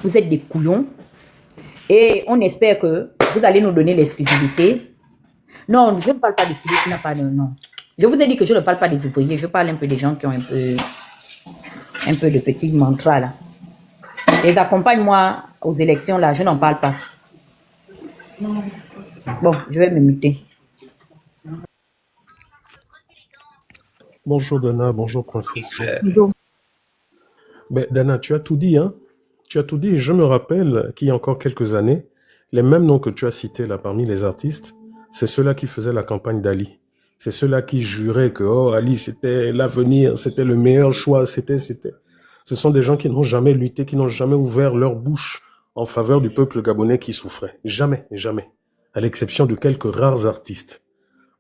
Vous êtes des couillons. Et on espère que vous allez nous donner l'exclusivité. Non, je ne parle pas de celui qui n'a pas de nom. Je vous ai dit que je ne parle pas des ouvriers. Je parle un peu des gens qui ont un peu de petits mantras là. Les accompagne-moi aux élections là. Je n'en parle pas. Bon, je vais me muter. Bonjour Dana, bonjour Princesse. Bonjour. Mais Dana, tu as tout dit, hein? Tu as tout dit. Je me rappelle qu'il y a encore quelques années, les mêmes noms que tu as cités là parmi les artistes, c'est ceux-là qui faisaient la campagne d'Ali. C'est ceux-là qui juraient que oh, Ali c'était l'avenir, c'était le meilleur choix, c'était. Ce sont des gens qui n'ont jamais lutté, qui n'ont jamais ouvert leur bouche en faveur du peuple gabonais qui souffrait. Jamais, jamais. À l'exception de quelques rares artistes.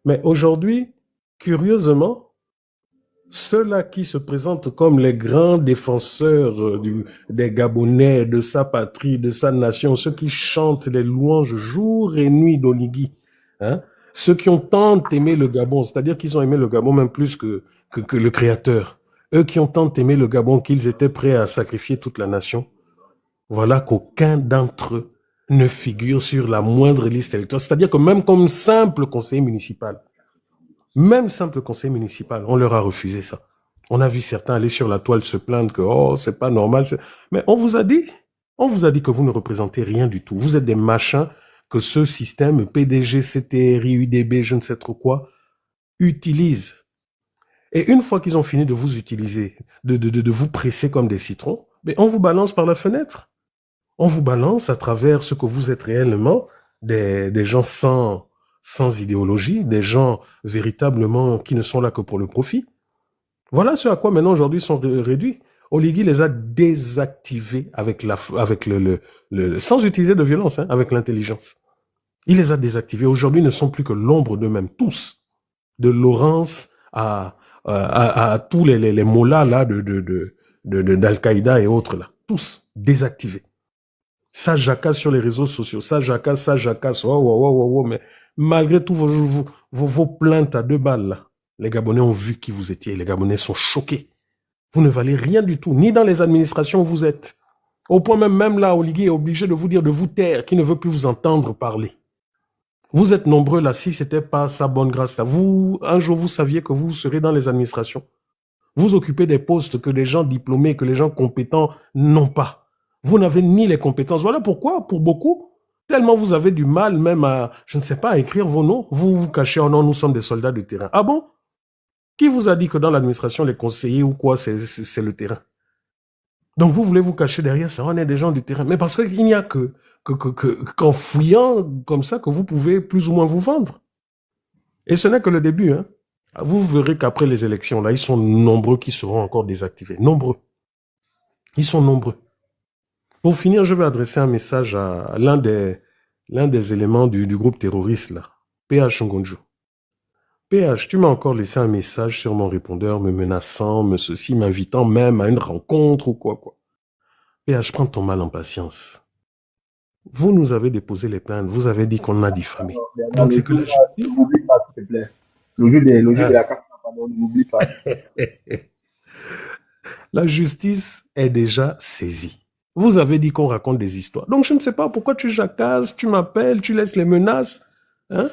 Mais aujourd'hui, curieusement, ceux-là qui se présentent comme les grands défenseurs des Gabonais, de sa patrie, de sa nation, ceux qui chantent les louanges jour et nuit d'Oligui, hein, ceux qui ont tant aimé le Gabon, c'est-à-dire qu'ils ont aimé le Gabon même plus que le créateur, eux qui ont tant aimé le Gabon qu'ils étaient prêts à sacrifier toute la nation, voilà qu'aucun d'entre eux ne figure sur la moindre liste électorale, c'est-à-dire que même comme simple conseiller municipal, on leur a refusé ça. On a vu certains aller sur la toile se plaindre que oh, c'est pas normal. Mais on vous a dit que vous ne représentez rien du tout. Vous êtes des machins que ce système PDG, CTRI, UDB, je ne sais trop quoi, utilise. Et une fois qu'ils ont fini de vous utiliser, de vous presser comme des citrons, mais on vous balance par la fenêtre. On vous balance à travers ce que vous êtes réellement, des gens sans idéologie, des gens véritablement qui ne sont là que pour le profit. Voilà ce à quoi maintenant aujourd'hui sont réduits. Oligui les a désactivés sans utiliser de violence, hein, avec l'intelligence. Il les a désactivés. Aujourd'hui, ils ne sont plus que l'ombre d'eux-mêmes, tous. De Laurence à tous les mollahs là d'Al-Qaïda et autres là. Tous désactivés. Ça jacasse sur les réseaux sociaux, ça jacasse, mais malgré tout vos plaintes à 2 balles, là, les Gabonais ont vu qui vous étiez, les Gabonais sont choqués. Vous ne valez rien du tout, ni dans les administrations où vous êtes. Au point même là, Oligui est obligé de vous dire de vous taire, qui ne veut plus vous entendre parler. Vous êtes nombreux là, si c'était pas sa bonne grâce là. Vous, un jour, vous saviez que vous serez dans les administrations. Vous occupez des postes que les gens diplômés, que les gens compétents n'ont pas. Vous n'avez ni les compétences. Voilà pourquoi, pour beaucoup, tellement vous avez du mal même à, je ne sais pas, à écrire vos noms. Vous vous cachez, oh non, nous sommes des soldats de terrain. Ah bon? Qui vous a dit que dans l'administration, les conseillers ou quoi, c'est le terrain? Donc vous voulez vous cacher derrière ça, on est des gens du terrain. Mais parce qu'il n'y a qu'en fouillant comme ça que vous pouvez plus ou moins vous vendre. Et ce n'est que le début, hein. Vous verrez qu'après les élections, là, ils sont nombreux qui seront encore désactivés. Nombreux. Ils sont nombreux. Pour finir, je vais adresser un message à l'un des éléments du groupe terroriste, là, PH Ngonjo. PH, tu m'as encore laissé un message sur mon répondeur me menaçant, m'invitant même à une rencontre ou quoi. PH, prends ton mal en patience. Vous nous avez déposé les plaintes, vous avez dit qu'on a diffamé. Donc c'est que la justice... N'oublie pas, s'il te plaît. Le jeu de la carte, n'oublie pas. La justice est déjà saisie. Vous avez dit qu'on raconte des histoires. Donc je ne sais pas pourquoi tu jacasses, tu m'appelles, tu laisses les menaces. Hein?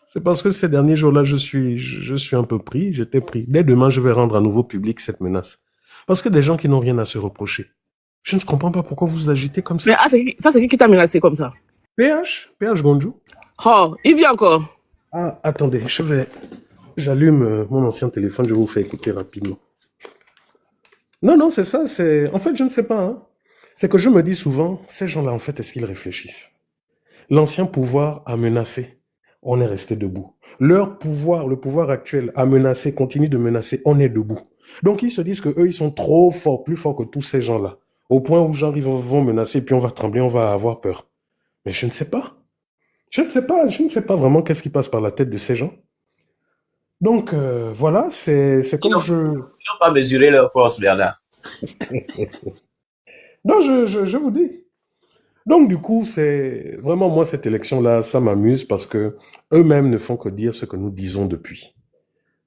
C'est parce que ces derniers jours-là, je suis un peu pris, j'étais pris. Dès demain, je vais rendre à nouveau public cette menace. Parce que des gens qui n'ont rien à se reprocher. Je ne comprends pas pourquoi vous vous agitez comme ça. Mais ça, c'est qui t'a menacé comme ça? PH Gonjou. Oh, il vient encore. Ah, attendez, j'allume mon ancien téléphone, je vous fais écouter rapidement. Non, c'est ça, en fait, je ne sais pas, hein. C'est que je me dis souvent, ces gens-là, en fait, est-ce qu'ils réfléchissent? L'ancien pouvoir a menacé, on est resté debout. Leur pouvoir, le pouvoir actuel, a menacé, continue de menacer, on est debout. Donc, ils se disent que eux, ils sont trop forts, plus forts que tous ces gens-là. Au point où gens vont menacer, puis on va trembler, on va avoir peur. Mais je ne sais pas. Je ne sais pas vraiment qu'est-ce qui passe par la tête de ces gens. Donc, voilà, c'est comme Ils n'ont pas mesuré leur force, Bernard. Non, je vous dis. Donc, du coup, c'est vraiment, moi, cette élection-là, ça m'amuse parce que eux-mêmes ne font que dire ce que nous disons depuis.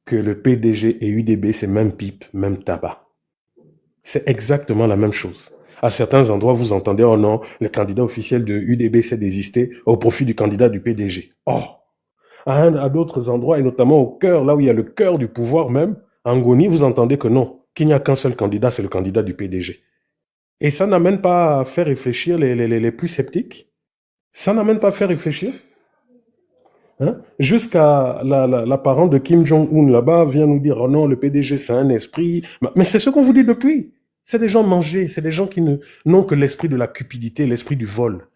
Que le PDG et UDB, c'est même pipe, même tabac. C'est exactement la même chose. À certains endroits, vous entendez, oh non, le candidat officiel de UDB s'est désisté au profit du candidat du PDG. Oh, à d'autres endroits, et notamment au cœur, là où il y a le cœur du pouvoir même, en Ngoni, vous entendez que non, qu'il n'y a qu'un seul candidat, c'est le candidat du PDG. Et ça n'amène pas à faire réfléchir les plus sceptiques. Ça n'amène pas à faire réfléchir. Hein? Jusqu'à la parente de Kim Jong-un là-bas vient nous dire, oh non, le PDG c'est un esprit. Mais c'est ce qu'on vous dit depuis. C'est des gens mangés, c'est des gens qui n'ont que l'esprit de la cupidité, l'esprit du vol,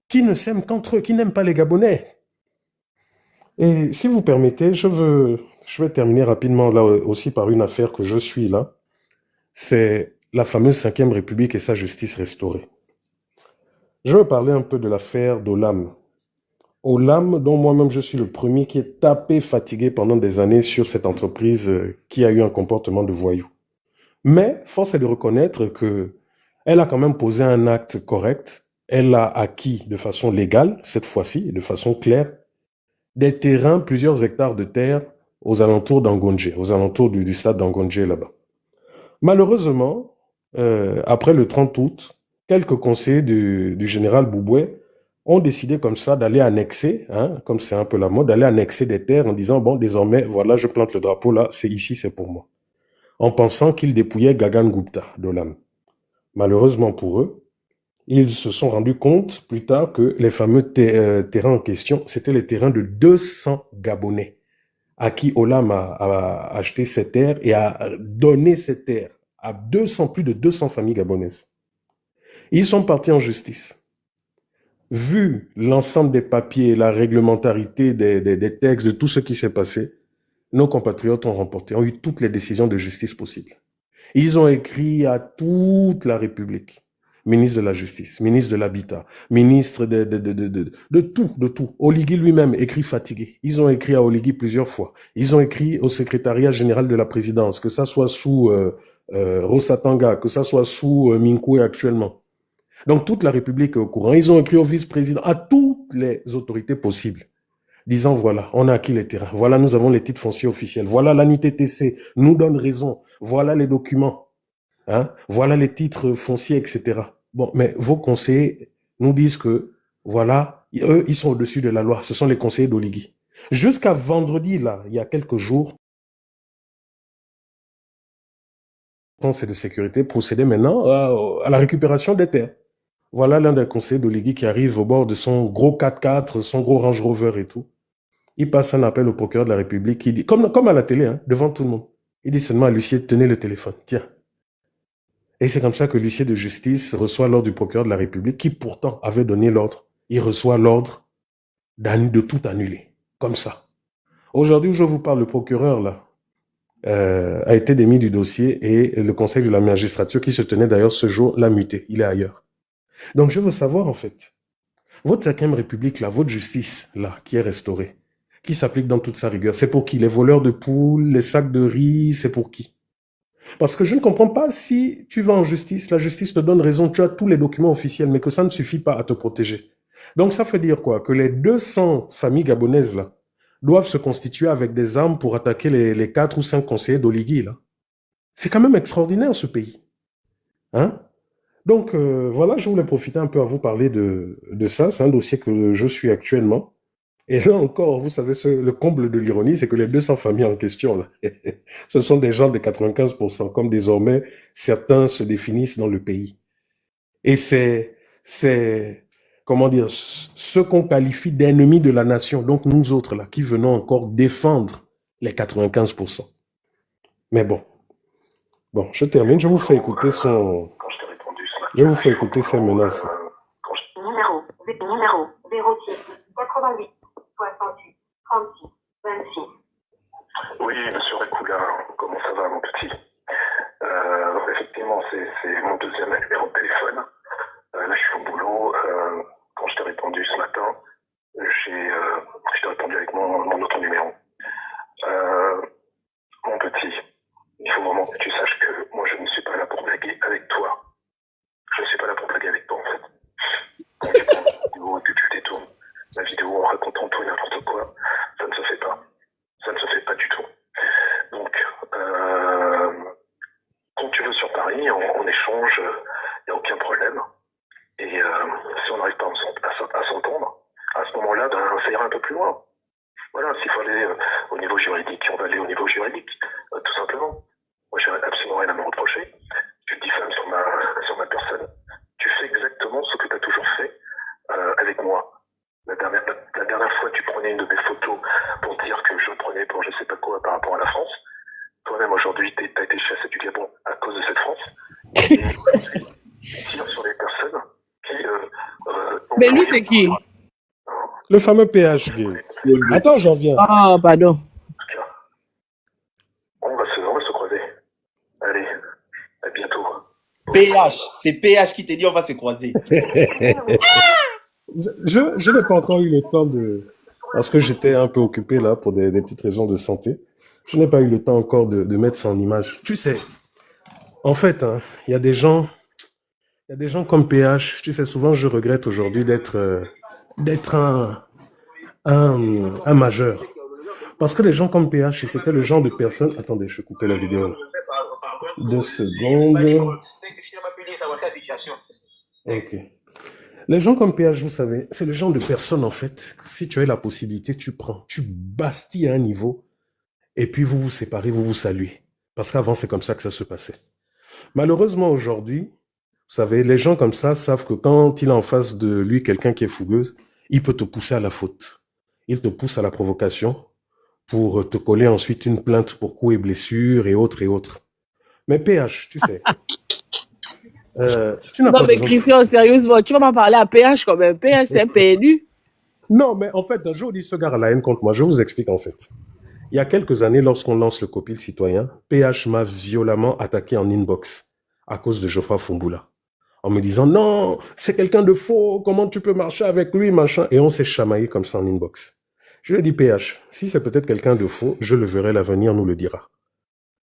qui ne s'aiment qu'entre eux, qui n'aiment pas les Gabonais. Et si vous permettez, je vais terminer rapidement là aussi par une affaire que je suis là. C'est la fameuse 5e République et sa justice restaurée. Je veux parler un peu de l'affaire d'Olam. Olam, dont moi-même je suis le premier qui est tapé, fatigué pendant des années sur cette entreprise qui a eu un comportement de voyou. Mais force est de reconnaître que elle a quand même posé un acte correct. Elle a acquis de façon légale, cette fois-ci, de façon claire, des terrains, plusieurs hectares de terre aux alentours d'Angonje, aux alentours du stade d'Angonje là-bas. Malheureusement, après le 30 août, quelques conseillers du général Bouboué ont décidé comme ça d'aller annexer, hein, comme c'est un peu la mode, d'aller annexer des terres en disant, bon, désormais, voilà, je plante le drapeau là, c'est ici, c'est pour moi. En pensant qu'ils dépouillaient Gagan Gupta d'Olam. Malheureusement pour eux, ils se sont rendus compte plus tard que les fameux terrains en question, c'était les terrains de 200 Gabonais à qui Olam a acheté ces terres et a donné ces terres à plus de 200 familles gabonaises. Ils sont partis en justice. Vu l'ensemble des papiers, la réglementarité des textes, de tout ce qui s'est passé, nos compatriotes ont eu toutes les décisions de justice possibles. Ils ont écrit à toute la République, ministre de la Justice, ministre de l'Habitat, ministre de tout. Oligui lui-même écrit fatigué. Ils ont écrit à Oligui plusieurs fois. Ils ont écrit au secrétariat général de la présidence, que ça soit sous Rosatanga, que ça soit sous Minkoué actuellement. Donc toute la République est au courant. Ils ont écrit au vice-président, à toutes les autorités possibles, disant voilà, on a acquis les terrains, voilà, nous avons les titres fonciers officiels, voilà, l'ANUTTC nous donne raison, voilà les documents, hein, voilà les titres fonciers, etc. Bon, mais vos conseillers nous disent que, voilà, eux, ils sont au-dessus de la loi, ce sont les conseillers d'Oligui. Jusqu'à vendredi, là, il y a quelques jours, le conseil de sécurité procédait maintenant à la récupération des terres. Voilà l'un des conseillers d'Oligui qui arrive au bord de son gros 4x4, son gros Range Rover et tout. Il passe un appel au procureur de la République qui dit, comme à la télé, hein, devant tout le monde, il dit seulement à l'huissier, tenez le téléphone, tiens. Et c'est comme ça que l'huissier de justice reçoit l'ordre du procureur de la République qui pourtant avait donné l'ordre. Il reçoit l'ordre de tout annuler, comme ça. Aujourd'hui où je vous parle, le procureur là a été démis du dossier et le conseil de la magistrature qui se tenait d'ailleurs ce jour l'a muté, il est ailleurs. Donc je veux savoir en fait, votre 5e République là, votre justice là, qui est restaurée, qui s'applique dans toute sa rigueur, c'est pour qui? Les voleurs de poules, les sacs de riz, c'est pour qui? Parce que je ne comprends pas si tu vas en justice, la justice te donne raison, tu as tous les documents officiels, mais que ça ne suffit pas à te protéger. Donc ça veut dire quoi? Que les 200 familles gabonaises là doivent se constituer avec des armes pour attaquer les 4 ou 5 conseillers d'Oligui là. C'est quand même extraordinaire ce pays. Hein? Donc voilà, je voulais profiter un peu à vous parler de ça. C'est un dossier que je suis actuellement. Et là encore, vous savez, le comble de l'ironie, c'est que les 200 familles en question, là, ce sont des gens de 95%, comme désormais certains se définissent dans le pays. Et c'est, comment dire, ce qu'on qualifie d'ennemis de la nation, donc nous autres, là, qui venons encore défendre les 95%. Mais bon, je termine, je vous fais écouter je vous fais écouter ces menaces. Numéro 06 88 68 36 26. Oui, monsieur Recoula, comment ça va, mon petit? Effectivement, c'est mon deuxième numéro de téléphone. Là, je suis au boulot. Quand je t'ai répondu ce matin, je t'ai répondu avec mon autre numéro. Mon petit, il faut vraiment que tu saches que moi, je ne suis pas là pour blaguer avec toi. Je ne suis pas là pour blaguer avec toi, en fait. Quand tu prends une vidéo et que tu détournes la vidéo en racontant tout et n'importe quoi, ça ne se fait pas. Ça ne se fait pas du tout. Donc, quand tu veux sur Paris, on échange, il n'y a aucun problème. on n'arrive pas à s'entendre, à ce moment-là, ben, ça ira un peu plus loin. Voilà, s'il faut aller au niveau juridique, on va aller au niveau juridique, tout simplement. Moi, j'ai absolument rien à me reprocher. Tu te diffames sur ma personne. Tu fais exactement ce que tu as toujours fait avec moi. La dernière fois, tu prenais une de mes photos pour dire que je prenais pour je sais pas quoi par rapport à la France. Toi-même, aujourd'hui, tu as été chassé du Gabon à cause de cette France. Et tu tires sur les personnes qui... Mais lui, c'est qui? Le fameux PH gay. Attends, j'en viens. Ah, pardon. En tout cas, on va se croiser. Allez, à bientôt. PH, c'est PH qui t'a dit on va se croiser. Je n'ai pas encore eu le temps de... Parce que j'étais un peu occupé là pour des petites raisons de santé. Je n'ai pas eu le temps encore de mettre ça en image. Tu sais, en fait, hein, il y a des gens comme PH. Tu sais, souvent je regrette aujourd'hui d'être un majeur. Parce que les gens comme PH, c'était le genre de personne... Attendez, je vais couper la vidéo là. 2 secondes. Ok. Les gens comme PH, vous savez, c'est le genre de personne, en fait, si tu as la possibilité, tu prends, tu bastilles à un niveau, et puis vous vous séparez, vous vous saluez. Parce qu'avant, c'est comme ça que ça se passait. Malheureusement, aujourd'hui, vous savez, les gens comme ça savent que quand il a en face de lui quelqu'un qui est fougueux, il peut te pousser à la faute. Il te pousse à la provocation pour te coller ensuite une plainte pour coups et blessures et autres et autres. Mais PH, tu sais... tu n'as Non, pas mais besoin Christian, sérieusement, tu vas pas parler à PH quand même. PH, c'est perdu. Non, mais en fait, un jour, dit ce gars a la haine contre moi. Je vous explique en fait. Il y a quelques années, lorsqu'on lance le Copil citoyen, PH m'a violemment attaqué en inbox à cause de Geoffroy Fumboula. En me disant, non, c'est quelqu'un de faux, comment tu peux marcher avec lui, machin. Et on s'est chamaillé comme ça en inbox. Je lui ai dit, PH, si c'est peut-être quelqu'un de faux, je le verrai, l'avenir nous le dira.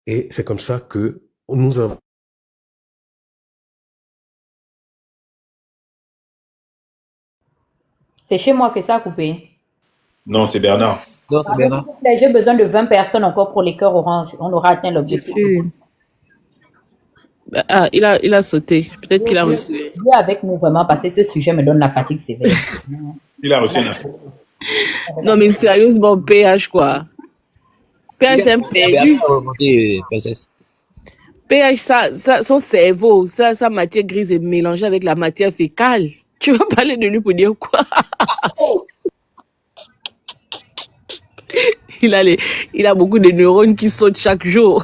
Et c'est comme ça que nous avons... C'est chez moi que ça a coupé. Non, c'est Bernard. Non, c'est Bernard. J'ai besoin de 20 personnes encore pour les cœurs orange. On aura atteint l'objectif. Ah, il a sauté. Peut-être qu'il a reçu. Lui avec nous vraiment parce que ce sujet me donne la fatigue sévère. Il a reçu un Non, mais sérieusement, PH, quoi. PH, c'est un perdu. PH, son cerveau, sa matière grise est mélangée avec la matière fécale. Tu vas parler de lui pour dire quoi? Il a beaucoup de neurones qui sautent chaque jour.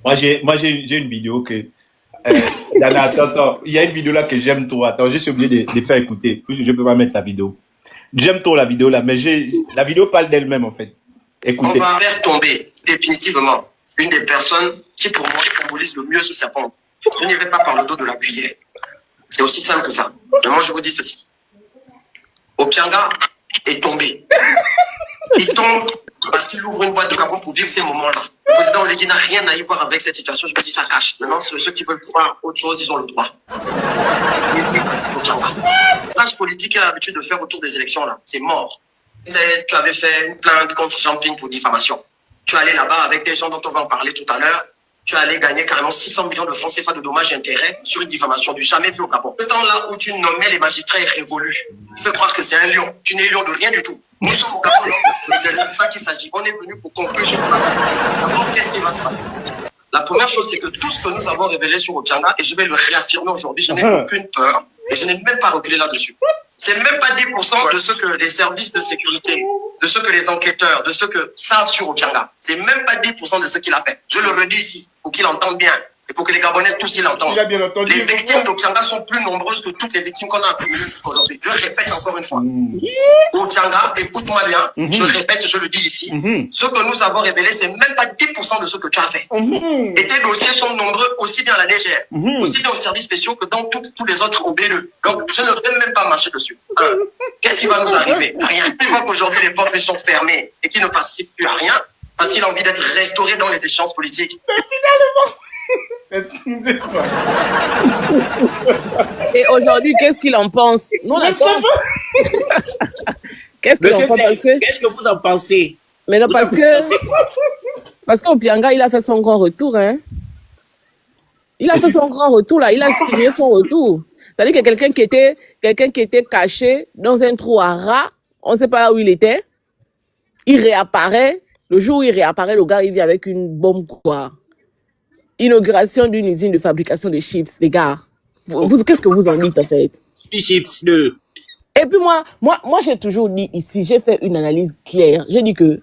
Moi, j'ai une vidéo que... Dana, attends. Il y a une vidéo là que j'aime trop. Attends, je suis obligé de faire écouter. Je ne peux pas mettre la vidéo. J'aime trop la vidéo là, mais la vidéo parle d'elle-même en fait. Écoutez. On va faire tomber définitivement une des personnes qui pour moi symbolise le mieux ce serpent. Je n'irai pas par le dos de la cuillère. C'est aussi simple que ça. Mais moi je vous dis ceci. Opianga est tombé. Il tombe parce qu'il ouvre une boîte de Gabon pour vivre ces moments-là. Le président Oligui n'a rien à y voir avec cette situation. Je me dis ça cache. Maintenant, ceux qui veulent voir autre chose, ils ont le droit. L'âge politique a l'habitude de faire autour des élections, là, c'est mort. Tu avais fait une plainte contre Jean-Ping pour diffamation. Tu es allé là-bas avec des gens dont on va en parler tout à l'heure. Tu es allé gagner carrément 600 millions de francs CFA de dommages et intérêts sur une diffamation du jamais vu au Gabon. Le temps là où tu nommais les magistrats est révolu. Tu fais croire que c'est un lion. Tu n'es lion de rien du tout. Nous sommes au Gabon, c'est de ça qu'il s'agit. On est venu pour conclure sur d'abord, qu'est-ce qui va se passer? La première chose, c'est que tout ce que nous avons révélé sur Opianga, et je vais le réaffirmer aujourd'hui, je n'ai aucune peur et je n'ai même pas reculé là-dessus. C'est même pas 10% de ce que les services de sécurité, de ce que les enquêteurs, de ce que savent sur Opianga. C'est même pas 10% de ce qu'il a fait. Je le redis ici, pour qu'il entende bien. Et pour que les Gabonais tous ils l'entendent. Il a bien entendu. Les victimes d'Opianga sont plus nombreuses que toutes les victimes qu'on a accumulées aujourd'hui. Je répète encore une fois. Opianga, écoute-moi bien. Je répète, je le dis ici. Ce que nous avons révélé, c'est même pas 10% de ce que tu as fait. Et tes dossiers sont nombreux aussi bien à la légère, aussi bien aux services spéciaux que dans tous les autres OB2. Donc, je ne vais même pas marcher dessus. Qu'est-ce qui va nous arriver? Rien. Tu vois qu'aujourd'hui, les portes sont fermées et qu'ils ne participent plus à rien parce qu'il a envie d'être restauré dans les échéances politiques. Et aujourd'hui, qu'est-ce qu'il en pense? Non, d'accord. Qu'est-ce qu'il en pense? Qu'est-ce que vous en pensez? Mais non, parce qu'Opianga, il a fait son grand retour, hein. Il a fait son grand retour là, il a signé son retour. C'est-à-dire que quelqu'un qui était caché dans un trou à rats, on ne sait pas là où il était, il réapparaît. Le jour où il réapparaît, le gars il vient avec une bombe quoi. Inauguration d'une usine de fabrication de chips, les gars. Qu'est-ce que vous en dites en fait? Chips 2. Et puis moi j'ai toujours dit ici, j'ai fait une analyse claire. J'ai dit que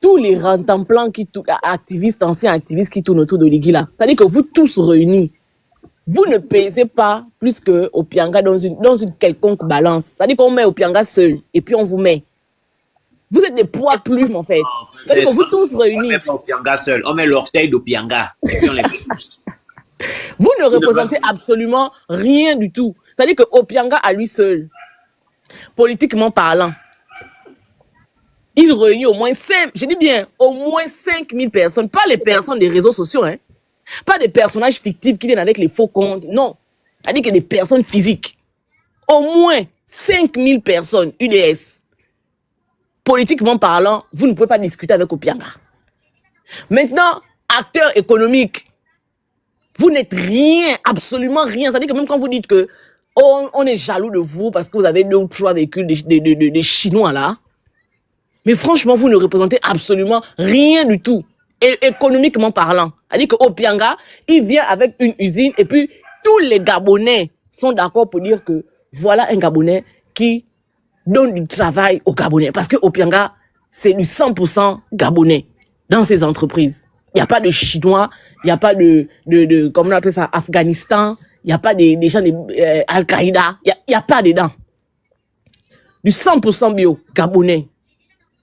tous les rantanplans activistes, anciens activistes qui tournent autour de l'Igui là, c'est-à-dire que vous tous réunis, vous ne pesez pas plus que Opianga dans une quelconque balance. C'est-à-dire qu'on met Opianga seul et puis on vous met. Vous êtes des poids plumes en fait. C'est-à-dire que vous tous On réunis. met pas Opianga seul, on met l'orteil d'Opianga. Et puis on les met tous. Vous ne représentez absolument rien du tout. C'est-à-dire que Opianga à lui seul, politiquement parlant, il réunit au moins 5000 personnes, pas les personnes des réseaux sociaux, hein. Pas des personnages fictifs qui viennent avec les faux comptes, non. C'est-à-dire que des personnes physiques. Au moins 5000 personnes, UDS. Politiquement parlant, vous ne pouvez pas discuter avec Opianga. Maintenant, acteur économique, vous n'êtes rien, absolument rien. C'est-à-dire que même quand vous dites que on est jaloux de vous parce que vous avez 2 ou 3 véhicules des Chinois là, mais franchement, vous ne représentez absolument rien du tout, économiquement parlant. C'est-à-dire que Opianga, il vient avec une usine et puis tous les Gabonais sont d'accord pour dire que voilà un Gabonais qui donne du travail aux Gabonais. Parce que Opianga, c'est du 100% Gabonais dans ses entreprises. Il n'y a pas de Chinois, il n'y a pas de comment on appelle ça, Afghanistan, il n'y a pas des gens de Al-Qaïda, il n'y a pas dedans. Du 100% bio, Gabonais.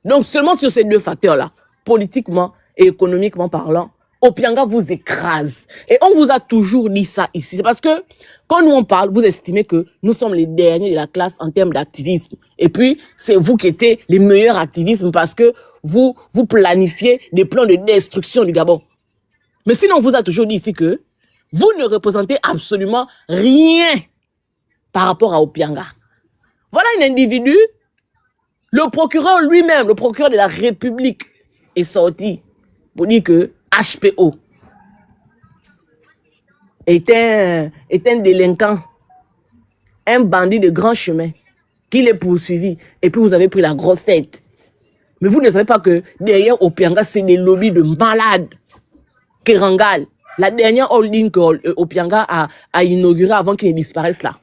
Donc seulement sur ces 2 facteurs-là, politiquement et économiquement parlant, Opianga vous écrase. Et on vous a toujours dit ça ici. C'est parce que quand nous on parle, vous estimez que nous sommes les derniers de la classe en termes d'activisme. Et puis, c'est vous qui êtes les meilleurs activistes parce que vous planifiez des plans de destruction du Gabon. Mais sinon, on vous a toujours dit ici que vous ne représentez absolument rien par rapport à Opianga. Voilà un individu, le procureur lui-même, le procureur de la République est sorti pour dire que HPO est un délinquant, un bandit de grand chemin qui l'est poursuivi. Et puis vous avez pris la grosse tête. Mais vous ne savez pas que derrière Opianga, c'est des lobbies de malades. Kerangal, la dernière holding que Opianga a inaugurée avant qu'il ne disparaisse là.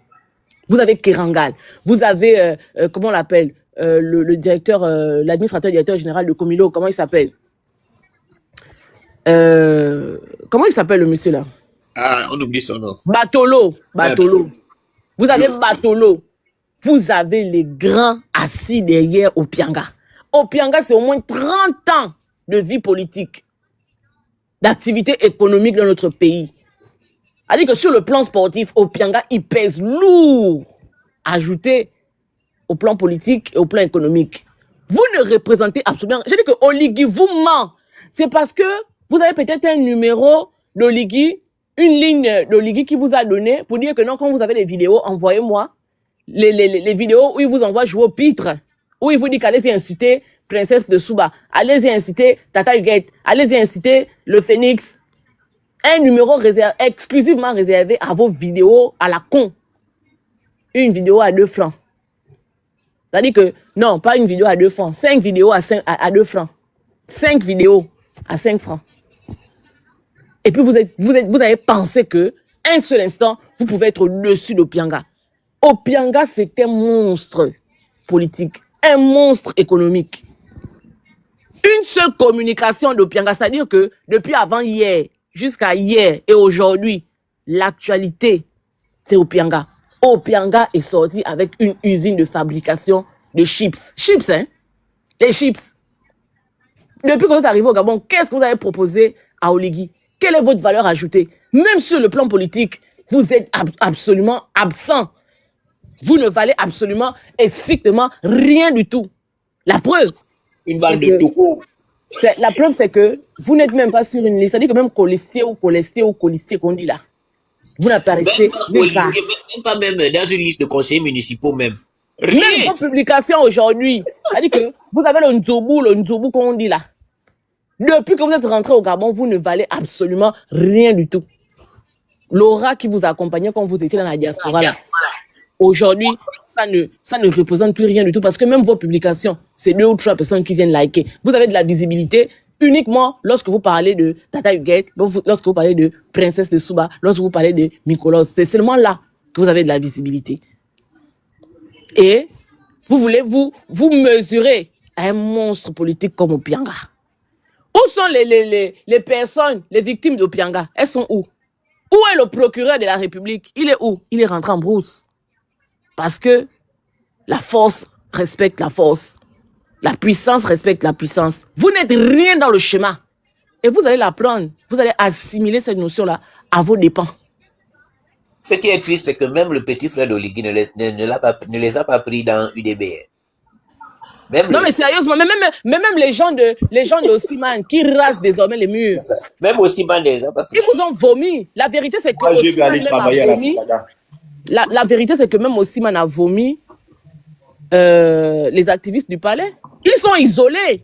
Vous avez Kerangal. Vous avez, comment on l'appelle, le directeur, l'administrateur directeur général de Comilo, comment il s'appelle? Comment il s'appelle le monsieur là? Ah, on oublie son nom. Batolo. Vous avez Batolo. Vous avez les grands assis derrière Opianga. Opianga, c'est au moins 30 ans de vie politique, d'activité économique dans notre pays. C'est-à-dire que sur le plan sportif, Opianga, il pèse lourd. Ajouté au plan politique et au plan économique. Vous ne représentez absolument... Je dis que Oligui vous ment. C'est parce que vous avez peut-être un numéro d'Oligui, une ligne d'Oligui qui vous a donné pour dire que non, quand vous avez des vidéos, envoyez-moi les vidéos où il vous envoie jouer au pitre, où il vous dit qu'allez-y insulter Princesse de Souba, allez-y insulter Tata Huguette, allez-y insulter le Phénix. Un numéro exclusivement réservé à vos vidéos à la con. Une vidéo à 2 francs. C'est-à-dire que, non, pas une vidéo à 2 francs, 5 vidéos à 2 francs. 5 vidéos à 5 francs. Et puis vous avez pensé que, un seul instant, vous pouvez être au-dessus d'Opianga. Opianga, c'est un monstre politique, un monstre économique. Une seule communication d'Opianga, c'est-à-dire que depuis avant-hier, jusqu'à hier et aujourd'hui, l'actualité, c'est Opianga. Opianga est sorti avec une usine de fabrication de chips. Chips, hein? Les chips. Depuis que vous êtes arrivé au Gabon, qu'est-ce que vous avez proposé à Oligui? Quelle est votre valeur ajoutée? Même sur le plan politique, vous êtes absolument absent. Vous ne valez absolument et strictement rien du tout. La preuve. Une balle de toco. La preuve, c'est que vous n'êtes même pas sur une liste. C'est-à-dire que même colistier qu'on dit là. Vous n'apparaissez même pas même dans une liste de conseillers municipaux même. Rien. Même vos publications aujourd'hui. C'est-à-dire que vous avez le Nzobou qu'on dit là. Depuis que vous êtes rentré au Gabon, vous ne valez absolument rien du tout. l'aura qui vous accompagnait quand vous étiez dans la diaspora, là, aujourd'hui, ça ne représente plus rien du tout parce que même vos publications, c'est 2 ou 3 personnes qui viennent liker. Vous avez de la visibilité uniquement lorsque vous parlez de Tata Huguette, lorsque vous parlez de Princesse de Souba, lorsque vous parlez de Mikolos. C'est seulement là que vous avez de la visibilité. Et vous voulez vous mesurer à un monstre politique comme Opianga. Où sont les personnes, les victimes d'Opianga? Elles sont où? Où est le procureur de la République? Il est où? Il est rentré en brousse. Parce que la force respecte la force. La puissance respecte la puissance. Vous n'êtes rien dans le schéma. Et vous allez l'apprendre. Vous allez assimiler cette notion-là à vos dépens. Ce qui est triste, c'est que même le petit frère d'Oligui ne les a pas pris dans UDB. Non, mais sérieusement, même les gens de Osiman qui rasent désormais les murs. Même Osiman ne les a pas pris. Ils vous ont vomi. La vérité, c'est que Moi, je vais aller travailler à la Saga. La vérité, c'est que même Osiman a vomi les activistes du palais. Ils sont isolés.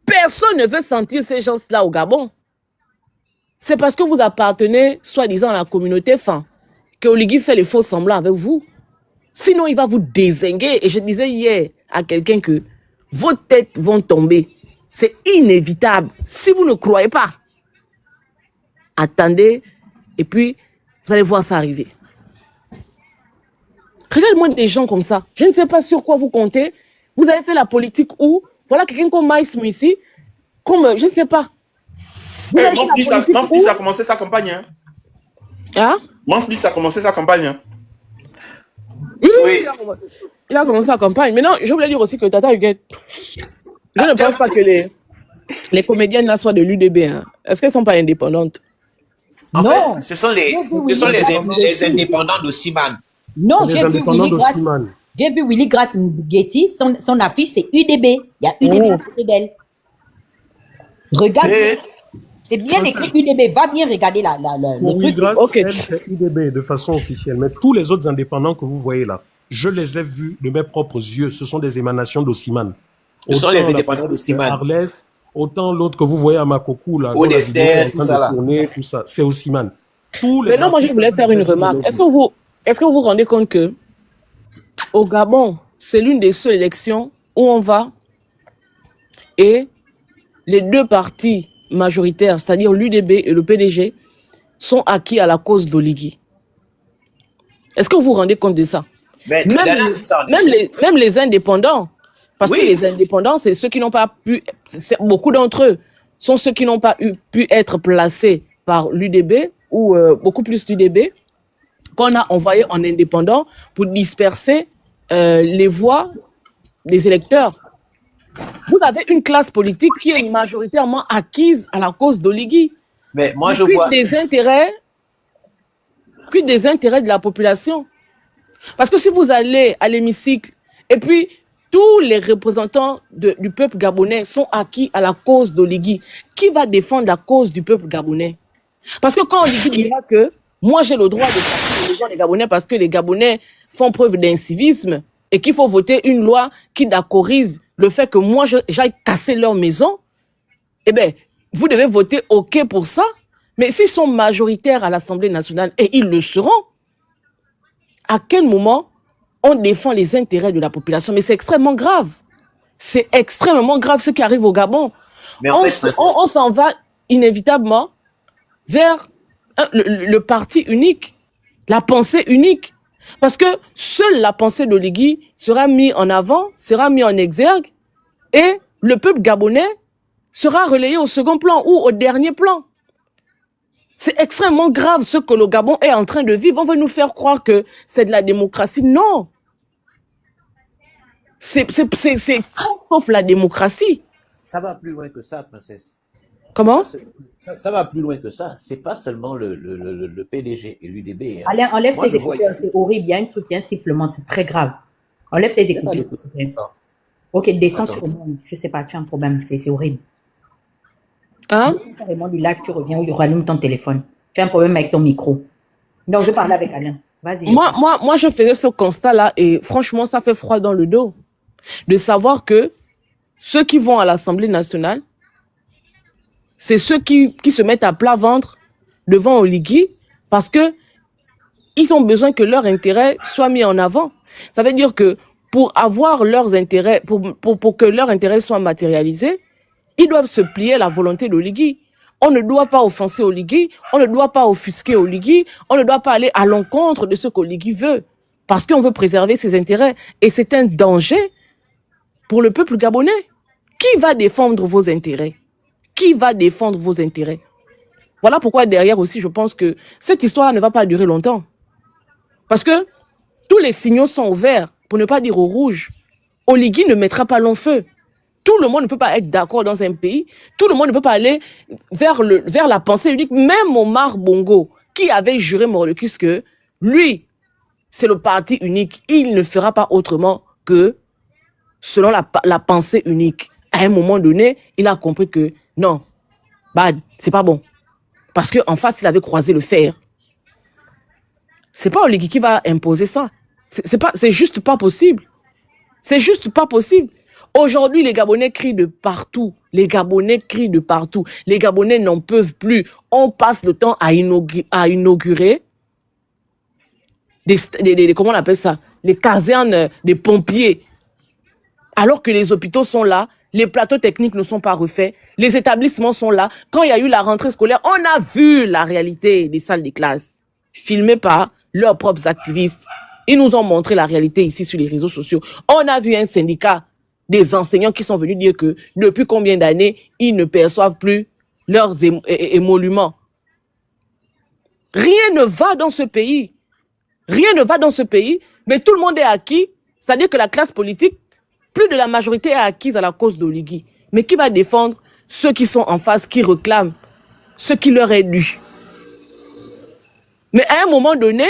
Personne ne veut sentir ces gens-là au Gabon. C'est parce que vous appartenez, soi-disant, à la communauté fan, que Oligui fait les faux semblants avec vous. Sinon, il va vous dézinguer. Et je disais hier à quelqu'un que vos têtes vont tomber. C'est inévitable. Si vous ne croyez pas, attendez et puis vous allez voir ça arriver. Regarde-moi des gens comme ça. Je ne sais pas sur quoi vous comptez. Vous avez fait la politique où, voilà quelqu'un comme Maïs ici, comme, je ne sais pas. Mon fils a commencé sa campagne. Hein? Hein? Mon fils a commencé sa campagne. Hein? Oui. Il a commencé sa campagne. Mais non, je voulais dire aussi que Tata Huguette, je ne pense pas que les comédiennes là soient de l'UDB. Hein. Est-ce qu'elles ne sont pas indépendantes? En Non. fait, ce sont les indépendants d'Osiman. Non, Les indépendants d'Osiman. J'ai vu Willy Grace Getty, son affiche c'est UDB. Il y a UDB à côté d'elle. Regarde. C'est bien écrit UDB. Va bien regarder le truc. Grâce, Ok. elle, c'est UDB de façon officielle. Mais tous les autres indépendants que vous voyez là, je les ai vus de mes propres yeux. Ce sont des émanations d'Osiman. Ce sont les indépendants d'Osiman. Arles, autant l'autre que vous voyez à Makokou là, Odester, tout ça là. Tout ça, c'est Osiman. Mais non, moi je voulais faire une remarque. Est-ce que vous vous rendez compte que au Gabon, c'est l'une des seules élections où on va et les 2 partis majoritaires, c'est-à-dire l'UDB et le PDG, sont acquis à la cause d'Oligui. Est-ce que vous vous rendez compte de ça? Mais Même les indépendants, parce que les indépendants, c'est ceux qui n'ont pas pu, beaucoup d'entre eux sont ceux qui n'ont pas pu être placés par l'UDB ou beaucoup plus l'UDB, qu'on a envoyé en indépendant pour disperser les voix des électeurs. Vous avez une classe politique qui est majoritairement acquise à la cause d'Oligui. Mais moi, je vois. Des intérêts de la population. Parce que si vous allez à l'hémicycle, et puis tous les représentants du peuple gabonais sont acquis à la cause d'Oligui, qui va défendre la cause du peuple gabonais? Parce que quand Oligui dira que moi j'ai le droit de casser les gens des Gabonais parce que les Gabonais font preuve d'incivisme et qu'il faut voter une loi qui d'accorise le fait que moi j'aille casser leur maison, eh bien, vous devez voter OK pour ça. Mais s'ils sont majoritaires à l'Assemblée nationale, et ils le seront, à quel moment on défend les intérêts de la population? Mais c'est extrêmement grave. C'est extrêmement grave ce qui arrive au Gabon. Mais on s'en va inévitablement vers le parti unique, la pensée unique. Parce que seule la pensée d'Oligui sera mise en avant, sera mise en exergue, et le peuple gabonais sera relayé au second plan ou au dernier plan. C'est extrêmement grave ce que le Gabon est en train de vivre. On veut nous faire croire que c'est de la démocratie. Non. C'est sauf la démocratie. Ça va plus loin que ça, princesse. Comment? Ça va plus loin que ça. C'est pas seulement le PDG et l'UDB. Hein. Alain, enlève tes écouteurs, c'est horrible. Il y a un truc, il y a un sifflement, c'est très grave. Enlève tes écouteurs. Ok, descends sur le monde. Je sais pas, tu as un problème, c'est horrible. Hein? Carrément du live, tu reviens ou il rallume ton téléphone. Tu as un problème avec ton micro. Donc, je parlais avec Alain. Vas-y. Moi, je faisais ce constat-là et franchement, ça fait froid dans le dos. De savoir que ceux qui vont à l'Assemblée nationale, c'est ceux qui se mettent à plat ventre devant Oligui Parce que ils ont besoin que leurs intérêts soient mis en avant. Ça veut dire que pour avoir leurs intérêts, pour que leurs intérêts soient matérialisés, ils doivent se plier à la volonté d'Oligui. On ne doit pas offenser Oligui, on ne doit pas offusquer Oligui, on ne doit pas aller à l'encontre de ce qu'Oligui veut, parce qu'on veut préserver ses intérêts. Et c'est un danger pour le peuple gabonais. Qui va défendre vos intérêts? Qui va défendre vos intérêts? Voilà pourquoi derrière aussi, je pense que cette histoire ne va pas durer longtemps. Parce que tous les signaux sont au vert, pour ne pas dire au rouge. Oligui ne mettra pas long feu. Tout le monde ne peut pas être d'accord dans un pays. Tout le monde ne peut pas aller vers la pensée unique. Même Omar Bongo, qui avait juré Morlecus que lui, c'est le parti unique. Il ne fera pas autrement que selon la pensée unique. À un moment donné, il a compris que non, c'est pas bon. Parce qu'en face, il avait croisé le fer. C'est pas Oligui qui va imposer ça. C'est juste pas possible. C'est juste pas possible. Aujourd'hui, les Gabonais crient de partout. Les Gabonais crient de partout. Les Gabonais n'en peuvent plus. On passe le temps à inaugurer comment on appelle ça? Les casernes des pompiers. Alors que les hôpitaux sont là, les plateaux techniques ne sont pas refaits, les établissements sont là. Quand il y a eu la rentrée scolaire, on a vu la réalité des salles de classe, filmées par leurs propres activistes. Ils nous ont montré la réalité ici sur les réseaux sociaux. On a vu un syndicat des enseignants qui sont venus dire que depuis combien d'années, ils ne perçoivent plus leurs émoluments. Rien ne va dans ce pays. Rien ne va dans ce pays, mais tout le monde est acquis. C'est-à-dire que la classe politique, plus de la majorité est acquise à la cause d'Oligui. Mais qui va défendre ceux qui sont en face, qui réclament ce qui leur est dû? Mais à un moment donné,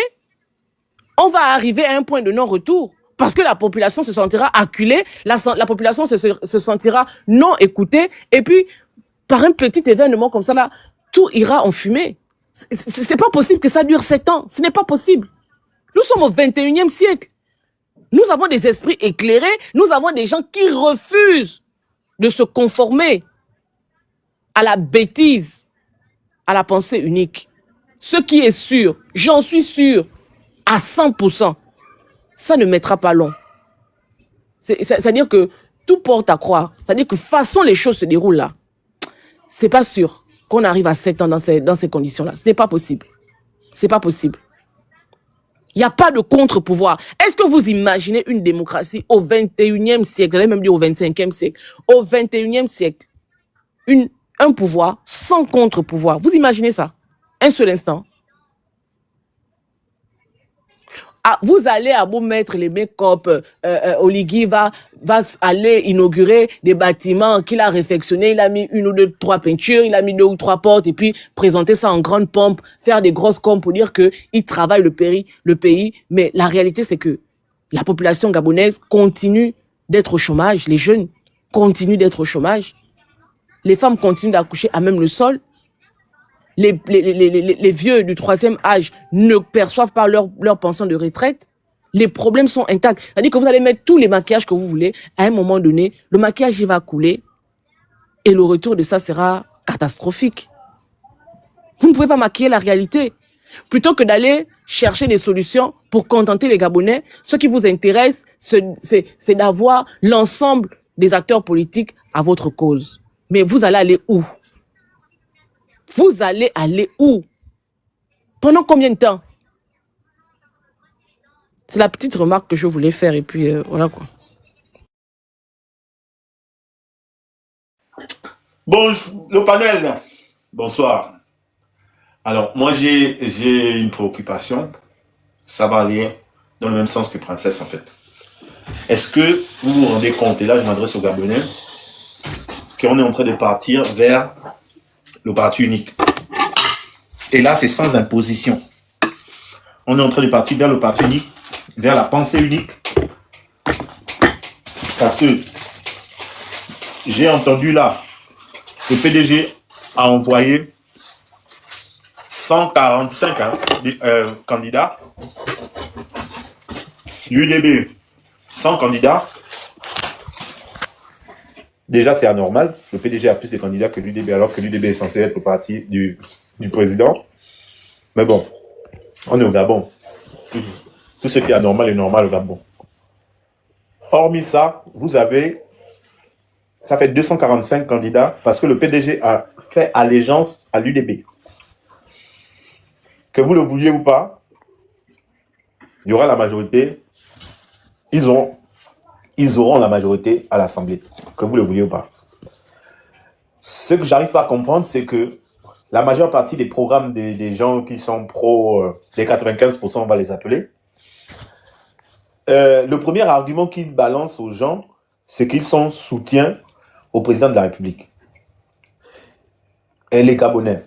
on va arriver à un point de non-retour parce que la population se sentira acculée, la population se sentira non écoutée, et puis par un petit événement comme ça, là, tout ira en fumée. C'est pas possible que ça dure 7 ans. Ce n'est pas possible. Nous sommes au 21e siècle. Nous avons des esprits éclairés, nous avons des gens qui refusent de se conformer à la bêtise, à la pensée unique. Ce qui est sûr, j'en suis sûr, à 100%, ça ne mettra pas long. C'est-à-dire que tout porte à croire. C'est-à-dire que façon les choses se déroulent là, c'est pas sûr qu'on arrive à 7 ans dans ces conditions-là. Ce n'est pas possible. C'est pas possible. Il n'y a pas de contre-pouvoir. Est-ce que vous imaginez une démocratie au 21e siècle, j'allais même dire au 25e siècle, au 21e siècle, un pouvoir sans contre-pouvoir? Vous imaginez ça? Un seul instant. Ah, vous allez à beau mettre les make-up, Oligui va aller inaugurer des bâtiments qu'il a réfectionnés, il a mis 1 ou 2, 3 peintures, il a mis 2 ou 3 portes, et puis présenter ça en grande pompe, faire des grosses comptes pour dire que il travaille le pays. Mais la réalité, c'est que la population gabonaise continue d'être au chômage, les jeunes continuent d'être au chômage, les femmes continuent d'accoucher à même le sol. Les vieux du 3e âge ne perçoivent pas leur pension de retraite. Les problèmes sont intacts. C'est-à-dire que vous allez mettre tous les maquillages que vous voulez. À un moment donné, le maquillage, il va couler. Et le retour de ça sera catastrophique. Vous ne pouvez pas maquiller la réalité. Plutôt que d'aller chercher des solutions pour contenter les Gabonais, ce qui vous intéresse, c'est d'avoir l'ensemble des acteurs politiques à votre cause. Mais vous allez aller où? Vous allez aller où? Pendant combien de temps? C'est la petite remarque que je voulais faire, et puis voilà quoi. Bonjour, le panel. Bonsoir. Alors, moi, j'ai une préoccupation. Ça va aller dans le même sens que Princesse, en fait. Est-ce que vous vous rendez compte, et là, je m'adresse aux Gabonais, qu'on est en train de partir vers le parti unique. Et là, c'est sans imposition. On est en train de partir vers le parti unique, vers la pensée unique. Parce que j'ai entendu là, le PDG a envoyé 145 candidats. L'UDB, 100 candidats. Déjà, c'est anormal. Le PDG a plus de candidats que l'UDB, alors que l'UDB est censé être le parti du président. Mais bon, On est au Gabon. Tout ce qui est anormal est normal au Gabon. Hormis ça, vous avez, ça fait 245 candidats parce que le PDG a fait allégeance à l'UDP. Que vous le vouliez ou pas, il y aura la majorité. Ils auront la majorité à l'Assemblée, que vous le vouliez ou pas. Ce que j'arrive pas à comprendre, c'est que la majeure partie des programmes des gens qui sont pro, les 95%, on va les appeler, le premier argument qu'ils balancent aux gens, c'est qu'ils sont soutien au président de la République. Et les Gabonais,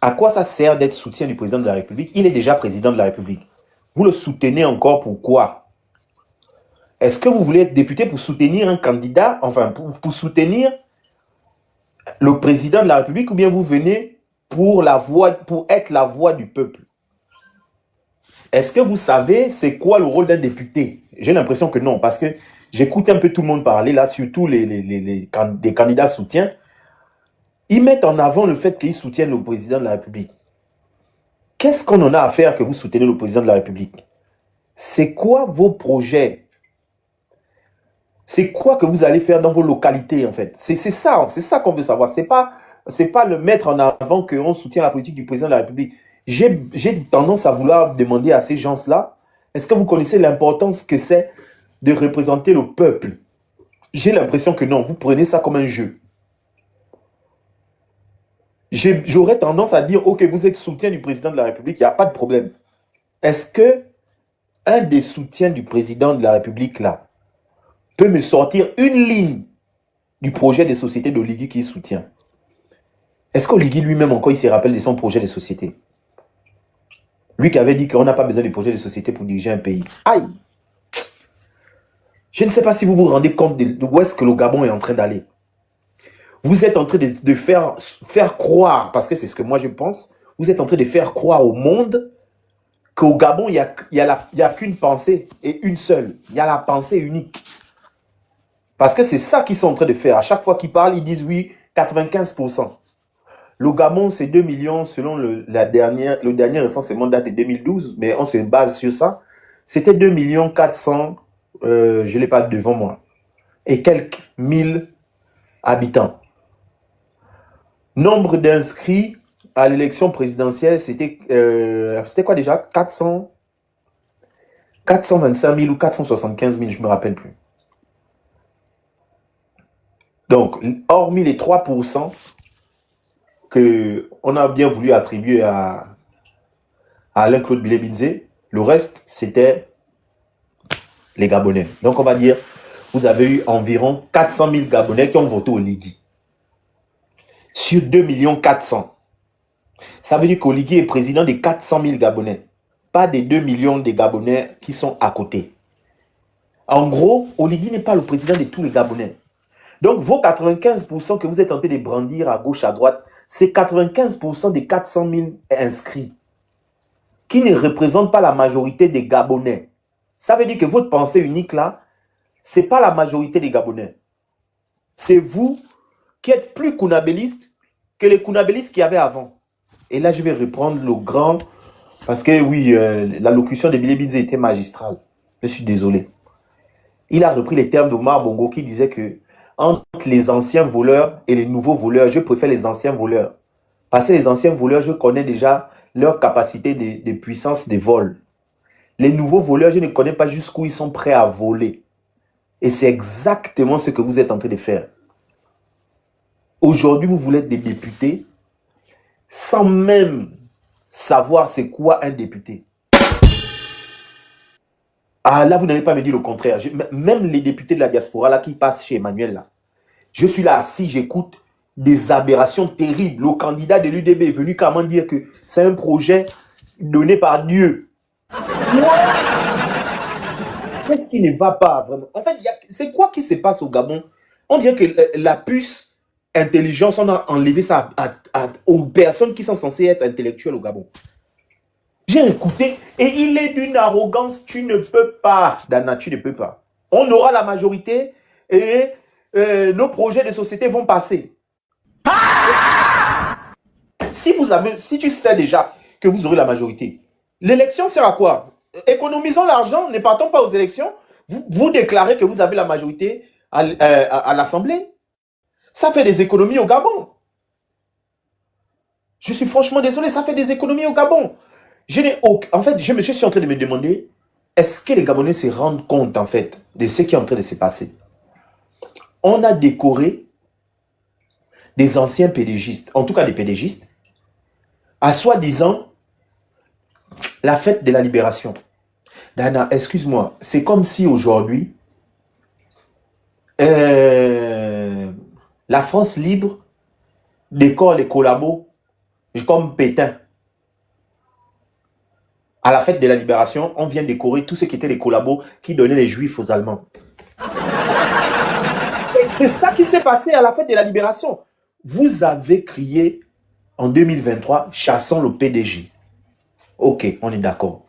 à quoi ça sert d'être soutien du président de la République? Il est déjà président de la République. Vous le soutenez encore pourquoi? Est-ce que vous voulez être député pour soutenir un candidat, enfin pour soutenir le président de la République, ou bien vous venez pour être la voix du peuple? Est-ce que vous savez c'est quoi le rôle d'un député? J'ai l'impression que non, parce que j'écoute un peu tout le monde parler là, surtout des candidats soutiens. Ils mettent en avant le fait qu'ils soutiennent le président de la République. Qu'est-ce qu'on en a à faire que vous soutenez le président de la République? C'est quoi vos projets? C'est quoi que vous allez faire dans vos localités, en fait? C'est ça qu'on veut savoir. C'est pas le mettre en avant qu'on soutient la politique du président de la République. J'ai tendance à vouloir demander à ces gens-là, est-ce que vous connaissez l'importance que c'est de représenter le peuple? J'ai l'impression que non, vous prenez ça comme un jeu. J'aurais tendance à dire, ok, vous êtes soutien du président de la République, il n'y a pas de problème. Est-ce que un des soutiens du président de la République, là, peut me sortir une ligne du projet des sociétés d'Oligui qu'il soutient? Est-ce qu'Oligui lui-même encore, il se rappelle de son projet de société? Lui qui avait dit qu'on n'a pas besoin de projet de société pour diriger un pays. Aïe! Je ne sais pas si vous vous rendez compte de où est-ce que le Gabon est en train d'aller. Vous êtes en train de faire croire, parce que c'est ce que moi je pense, vous êtes en train de faire croire au monde qu'au Gabon, il n'y a qu'une pensée, et une seule. Il y a la pensée unique. Parce que c'est ça qu'ils sont en train de faire. À chaque fois qu'ils parlent, ils disent oui, 95%. Le Gabon, c'est 2 millions selon le dernier recensement date de 2012, mais on se base sur ça. C'était 2 400 000, je ne l'ai pas devant moi, et quelques mille habitants. Nombre d'inscrits à l'élection présidentielle, c'était quoi déjà? 425 000 ou 475 000, je ne me rappelle plus. Donc, hormis les 3% qu'on a bien voulu attribuer à Alain-Claude Bilebidze, le reste, c'était les Gabonais. Donc, on va dire, vous avez eu environ 400 000 Gabonais qui ont voté Oligui. Sur 2 400 000. Ça veut dire qu'Oligui est président des 400 000 Gabonais, pas des 2 millions de Gabonais qui sont à côté. En gros, Oligui n'est pas le président de tous les Gabonais. Donc, vos 95% que vous êtes tenté de brandir à gauche, à droite, c'est 95% des 400 000 inscrits qui ne représentent pas la majorité des Gabonais. Ça veut dire que votre pensée unique là, ce n'est pas la majorité des Gabonais. C'est vous qui êtes plus kounabéliste que les kounabélistes qu'il y avait avant. Et là, je vais reprendre le grand, parce que oui, l'allocution de Bilebidze était magistrale. Je suis désolé. Il a repris les termes d'Omar Bongo qui disait que entre les anciens voleurs et les nouveaux voleurs, je préfère les anciens voleurs. Parce que les anciens voleurs, je connais déjà leur capacité de puissance de vol. Les nouveaux voleurs, je ne connais pas jusqu'où ils sont prêts à voler. Et c'est exactement ce que vous êtes en train de faire. Aujourd'hui, vous voulez être des députés sans même savoir c'est quoi un député. Ah là, vous n'allez pas me dire le contraire. Même les députés de la diaspora là qui passent chez Emmanuel là, je suis là assis, j'écoute des aberrations terribles. Le candidat de l'UDB est venu carrément dire que c'est un projet donné par Dieu. Qu'est-ce qui ne va pas vraiment? En fait, c'est quoi qui se passe au Gabon? On dirait que la puce intelligence, on a enlevé ça aux personnes qui sont censées être intellectuelles au Gabon. J'ai écouté et il est d'une arrogance, tu ne peux pas, Dana, tu ne peux pas. On aura la majorité et nos projets de société vont passer. Si tu sais déjà que vous aurez la majorité, L'élection sert à quoi? Économisons l'argent, ne partons pas aux élections. Vous déclarez que vous avez la majorité à l'Assemblée. Ça fait des économies au Gabon. Je suis franchement désolé, ça fait des économies au Gabon. En fait, je suis en train de me demander, est-ce que les Gabonais se rendent compte, en fait, de ce qui est en train de se passer? On a décoré des anciens PDGistes, en tout cas des PDGistes, à soi-disant la fête de la libération. Dana, excuse-moi, c'est comme si aujourd'hui, la France libre décore les collabos comme Pétain. À la fête de la libération, on vient décorer tout ce qui était les collabos qui donnaient les juifs aux Allemands. C'est ça qui s'est passé à la fête de la libération. Vous avez crié en 2023, chassons le PDG. Ok, on est d'accord.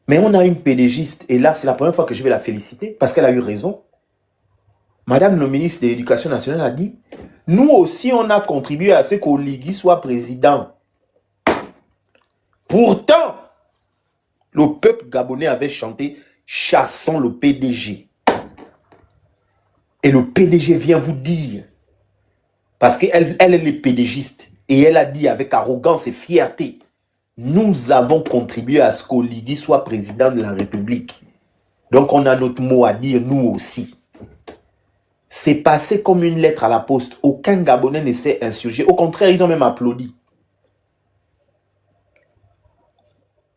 Mais on a une PDGiste, et là, c'est la première fois que je vais la féliciter, parce qu'elle a eu raison. Madame le ministre de l'Éducation nationale a dit, nous aussi, on a contribué à ce qu'Oligui soit président. Pourtant, le peuple gabonais avait chanté « Chassons le PDG ». Et le PDG vient vous dire, parce qu'elle est le PDGiste, et elle a dit avec arrogance et fierté, nous avons contribué à ce qu'Oligui soit président de la République. Donc on a notre mot à dire, nous aussi. C'est passé comme une lettre à la poste. Aucun Gabonais ne s'est insurgé. Au contraire, ils ont même applaudi.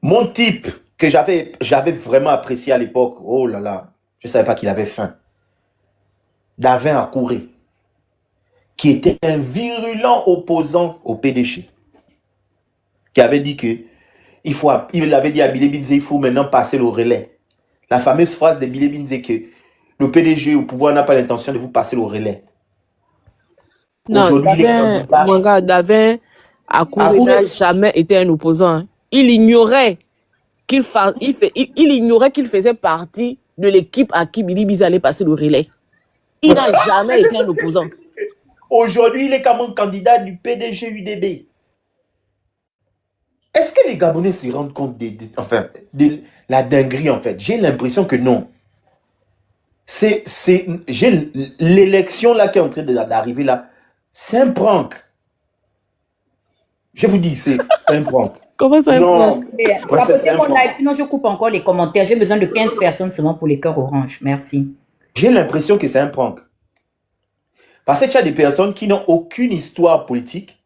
Mon type, que j'avais vraiment apprécié à l'époque, oh là là, je ne savais pas qu'il avait faim. Davin Akouré, qui était un virulent opposant au PDG, qui avait dit que il avait dit à Bilé Binze, il faut maintenant passer le relais. La fameuse phrase de Bilé Binze que le PDG au pouvoir n'a pas l'intention de vous passer le relais. Non, Davin Akouré n'a jamais été un opposant. Il ignorait qu'il faisait partie de l'équipe à qui Billy Biz allait passer le relais. Il n'a jamais été un opposant. Aujourd'hui, il est comme un candidat du PDG UDB. Est-ce que les Gabonais se rendent compte de la dinguerie, en fait? J'ai l'impression que non. L'élection là qui est en train d'arriver là, c'est un prank. Je vous dis, c'est un prank. Comment ça? Non, sinon je coupe encore les commentaires. J'ai besoin de 15 personnes seulement pour les cœurs orange. Merci. J'ai l'impression que c'est un prank. Parce que tu as des personnes qui n'ont aucune histoire politique,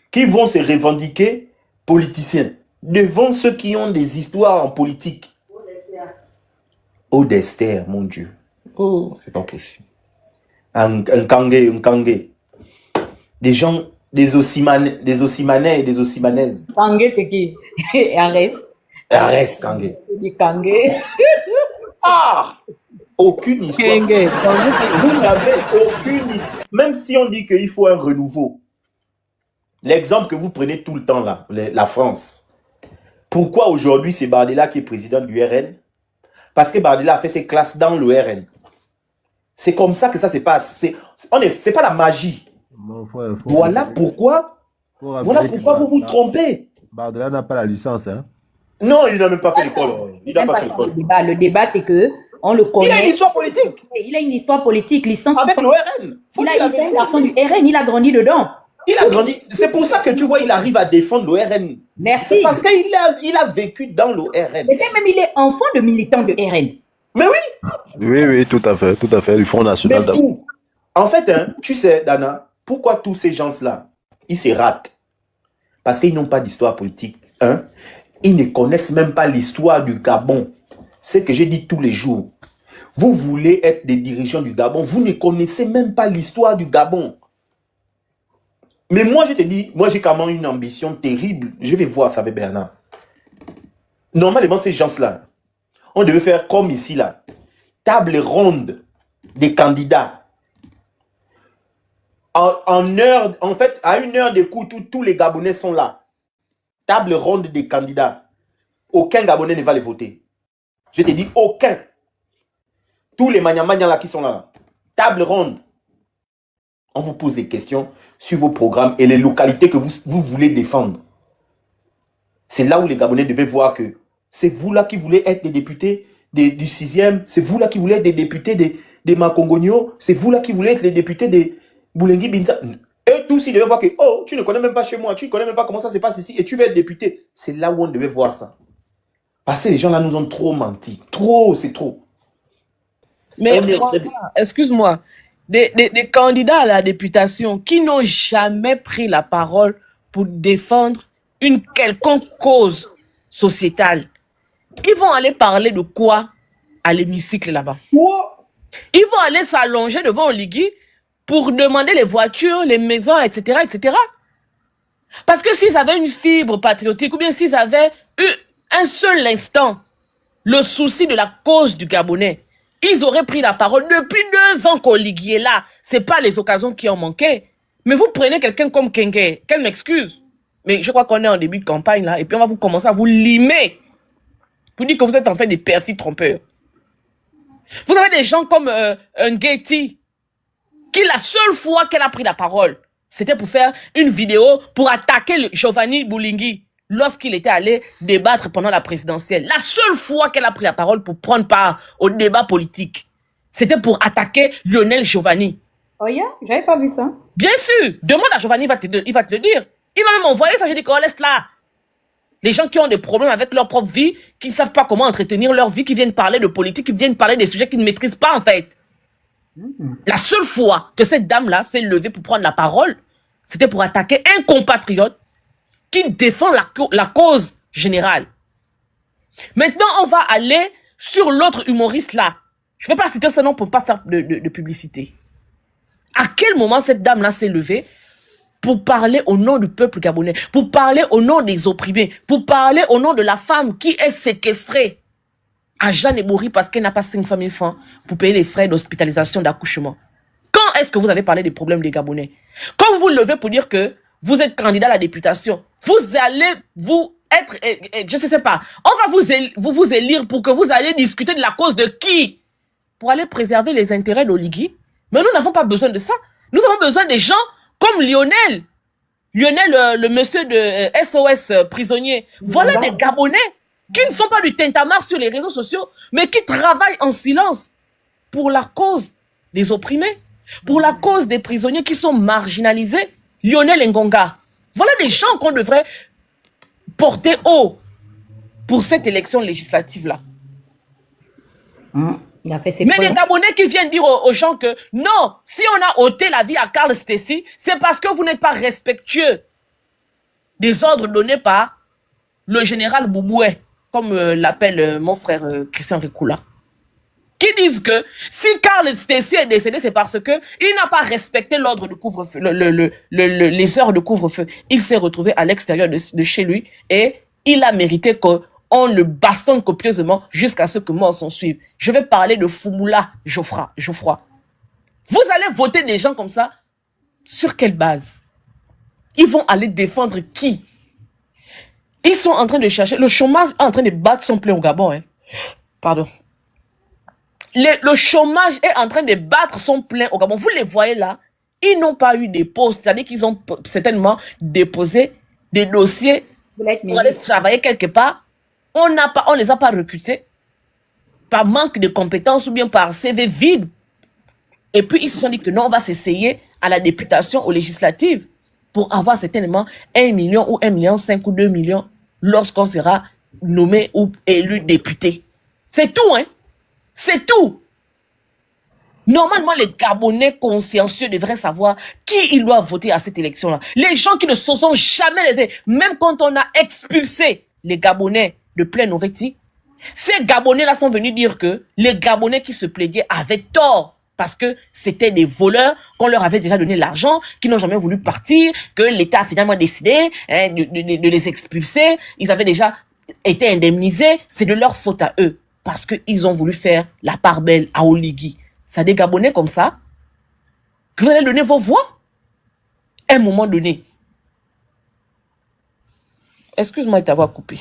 qui vont se revendiquer politiciens devant ceux qui ont des histoires en politique. Odester, mon Dieu. Oh. C'est pas possible. Un Kangé. Des gens, des Ossimanais et des Ossimanaises. Kangé, c'est qui? Arrête, Kangé. Du Kangé. Ah! Aucune histoire. Vous n'avez aucune histoire. Même si on dit qu'il faut un renouveau. L'exemple que vous prenez tout le temps là, la France. Pourquoi aujourd'hui c'est Bardella qui est président du RN? Parce que Bardella a fait ses classes dans le RN. C'est comme ça que ça se passe. C'est pas la magie. Voilà pourquoi vous vous trompez. Bardella n'a pas la licence. Hein? Non, il n'a même pas fait l'école. Il n'a pas fait l'école. Le débat, c'est que on le connaît. Il a une histoire politique. Il a une histoire politique. Licence. Avec le RN. Il est un garçon du RN. Il a grandi dedans. Il a grandi. C'est pour ça que tu vois, il arrive à défendre le RN. Merci. C'est parce qu'il a vécu dans le RN. Mais même il est enfant de militant de RN. Mais oui. Oui, tout à fait. Du Front National. Mais vous, en fait, hein, tu sais, Dana, pourquoi tous ces gens-là, ils se ratent? Parce qu'ils n'ont pas d'histoire politique. Hein? Ils ne connaissent même pas l'histoire du Gabon. C'est ce que j'ai dit tous les jours. Vous voulez être des dirigeants du Gabon, vous ne connaissez même pas l'histoire du Gabon. Mais moi, je te dis, moi, j'ai quand même une ambition terrible. Je vais voir ça avec Bernard. Normalement, ces gens-là, on devait faire comme ici, là. Table ronde des candidats. En fait, à 1 heure de coup, tous les Gabonais sont là. Table ronde des candidats. Aucun Gabonais ne va les voter. Je te dis, aucun. Tous les Magnamagnas là qui sont là. Table ronde. On vous pose des questions sur vos programmes et les localités que vous voulez défendre. C'est là où les Gabonais devaient voir que c'est vous là qui voulez être des députés du 6e, c'est vous là qui voulez être des députés des Makongogno, c'est vous là qui voulez être les députés des Boulengi Binza. Et tous, ils devaient voir que, oh, tu ne connais même pas chez moi, tu ne connais même pas comment ça se passe ici, et tu veux être député. C'est là où on devait voir ça. Parce que les gens là nous ont trop menti. Trop, c'est trop. Mais excuse-moi, des candidats à la députation qui n'ont jamais pris la parole pour défendre une quelconque cause sociétale, ils vont aller parler de quoi à l'hémicycle là-bas? Ils vont aller s'allonger devant Oligui pour demander les voitures, les maisons, etc., etc. Parce que s'ils avaient une fibre patriotique, ou bien s'ils avaient eu un seul instant le souci de la cause du Gabonais, ils auraient pris la parole. Depuis 2 ans qu'Oligui est là, c'est pas les occasions qui ont manqué. Mais vous prenez quelqu'un comme Kenge, qu'elle m'excuse. Mais je crois qu'on est en début de campagne là, et puis on va vous commencer à vous limer pour dire que vous êtes en fait des perfides trompeurs. Vous avez des gens comme Ngeti, qui la seule fois qu'elle a pris la parole, c'était pour faire une vidéo pour attaquer le Giovanni Boulingi lorsqu'il était allé débattre pendant la présidentielle. La seule fois qu'elle a pris la parole pour prendre part au débat politique, c'était pour attaquer Lionel Giovanni. Oh yeah, j'avais pas vu ça. Bien sûr, demande à Giovanni, il va te le dire. Il m'a même envoyé ça, j'ai dit qu'on laisse là. Les gens qui ont des problèmes avec leur propre vie, qui ne savent pas comment entretenir leur vie, qui viennent parler de politique, qui viennent parler des sujets qu'ils ne maîtrisent pas en fait. La seule fois que cette dame-là s'est levée pour prendre la parole, c'était pour attaquer un compatriote qui défend la cause générale. Maintenant, on va aller sur l'autre humoriste là. Je ne vais pas citer ce nom pour ne pas faire de publicité. À quel moment cette dame-là s'est levée pour parler au nom du peuple gabonais, pour parler au nom des opprimés, pour parler au nom de la femme qui est séquestrée à Jeanne et Bourri parce qu'elle n'a pas 500 000 francs pour payer les frais d'hospitalisation d'accouchement? Quand est-ce que vous avez parlé des problèmes des Gabonais? Quand vous levez pour dire que vous êtes candidat à la députation, vous allez vous être, je ne sais pas, on va vous élire pour que vous alliez discuter de la cause de qui? Pour aller préserver les intérêts d'Oligui? Mais nous n'avons pas besoin de ça. Nous avons besoin des gens comme Lionel. Lionel, le monsieur de SOS prisonnier. Voilà des Gabonais qui ne sont pas du tintamarre sur les réseaux sociaux, mais qui travaillent en silence pour la cause des opprimés, pour la cause des prisonniers qui sont marginalisés. Lionel Ngonga. Voilà des gens qu'on devrait porter haut pour cette élection législative-là. Il a fait ses Mais preuves. les Gabonais qui viennent dire aux gens que non, si on a ôté la vie à Karl Stacey, c'est parce que vous n'êtes pas respectueux des ordres donnés par le général Bouboué, comme l'appelle mon frère Christian Rikoula. Qui disent que si Karl Stacey est décédé, c'est parce que il n'a pas respecté l'ordre de couvre-feu, les heures de couvre-feu. Il s'est retrouvé à l'extérieur de chez lui et il a mérité qu'on le bastonne copieusement jusqu'à ce que mort s'en suive. Je vais parler de Foumoula Geoffroy. Vous allez voter des gens comme ça, sur quelle base? Ils vont aller défendre qui? Ils sont en train de chercher, le chômage est en train de battre son plein au Gabon. Hein. Pardon. Le chômage est en train de battre son plein au Gabon. Vous les voyez là, ils n'ont pas eu des postes, c'est-à-dire qu'ils ont certainement déposé des dossiers pour aller travailler quelque part. On les a pas recrutés par manque de compétences ou bien par CV vide. Et puis ils se sont dit que non, on va s'essayer à la députation, aux législatives, pour avoir certainement 1 million ou 1,5 million ou 2 millions lorsqu'on sera nommé ou élu député. C'est tout, hein? C'est tout. Normalement, les Gabonais consciencieux devraient savoir qui ils doivent voter à cette élection-là. Les gens qui ne se sont jamais levés, même quand on a expulsé les Gabonais de Plein Oreti, ces Gabonais-là sont venus dire que les Gabonais qui se plaidaient avaient tort parce que c'était des voleurs, qu'on leur avait déjà donné l'argent, qui n'ont jamais voulu partir, que l'État a finalement décidé de les expulser. Ils avaient déjà été indemnisés. C'est de leur faute à eux parce qu'ils ont voulu faire la part belle à Oligui. Ça des Gabonais comme ça que vous allez donner vos voix à un moment donné. Excuse-moi de t'avoir coupé.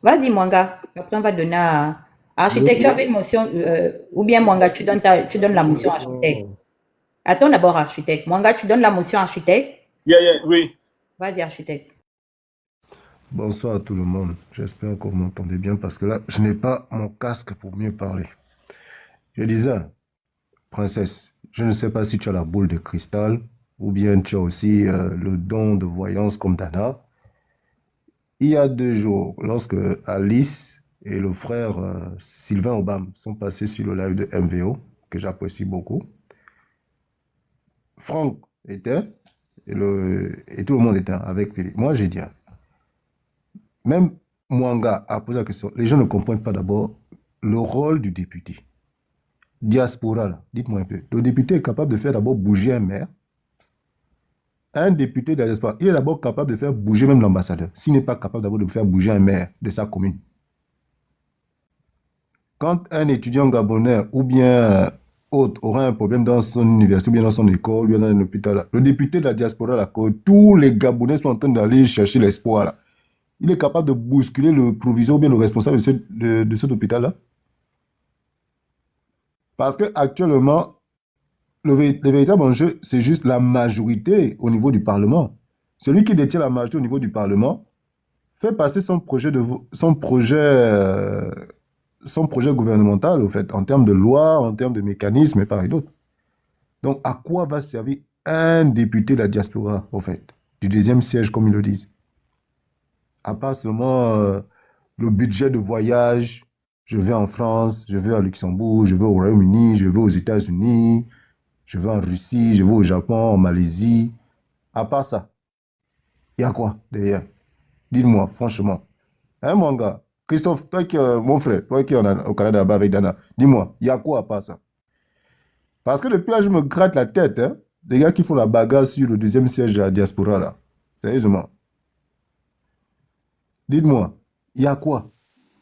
Vas-y, Mwanga. Après, on va donner à architecte. Tu avais une motion, ou bien Mwanga, tu donnes la motion architecte. Attends d'abord, architecte. Mwanga, tu donnes la motion architecte. Oui. Vas-y, architecte. Bonsoir à tout le monde. J'espère que vous m'entendez bien parce que là, je n'ai pas mon casque pour mieux parler. Je disais, princesse, je ne sais pas si tu as la boule de cristal ou bien tu as aussi le don de voyance comme Dana. Il y a 2 jours, lorsque Alice et le frère Sylvain Obam sont passés sur le live de MVO, que j'apprécie beaucoup, Franck était et tout le monde était avec Philippe. Moi, j'ai dit, même Mwanga a posé la question. Les gens ne comprennent pas d'abord le rôle du député. Diaspora, là, dites-moi un peu. Le député est capable de faire d'abord bouger un maire. Un député de la diaspora, il est d'abord capable de faire bouger même l'ambassadeur. S'il n'est pas capable d'abord de faire bouger un maire de sa commune. Quand un étudiant gabonais ou bien autre aura un problème dans son université, ou bien dans son école, ou bien dans un hôpital, là, le député de la diaspora, là, que tous les Gabonais sont en train d'aller chercher l'espoir, là, il est capable de bousculer le proviseur ou bien le responsable de cet hôpital-là. Parce qu'actuellement, le véritable enjeu, c'est juste la majorité au niveau du Parlement. Celui qui détient la majorité au niveau du Parlement fait passer son projet gouvernemental, au fait, en termes de loi, en termes de mécanismes et pareil d'autres. Donc, à quoi va servir un député de la diaspora, au fait, du 2e siège, comme ils le disent? À part seulement le budget de voyage, je vais en France, je vais à Luxembourg, je vais au Royaume-Uni, je vais aux États-Unis, je vais en Russie, je vais au Japon, en Malaisie. À part ça, il y a quoi derrière? Dites-moi, franchement. Hein, mon gars? Christophe, toi qui mon frère, toi qui es au Canada là-bas avec Dana, dis-moi, il y a quoi à part ça? Parce que depuis là, je me gratte la tête, hein, les gars qui font la bagarre sur le 2e siège de la diaspora, là. Sérieusement. Dites-moi, il y a quoi?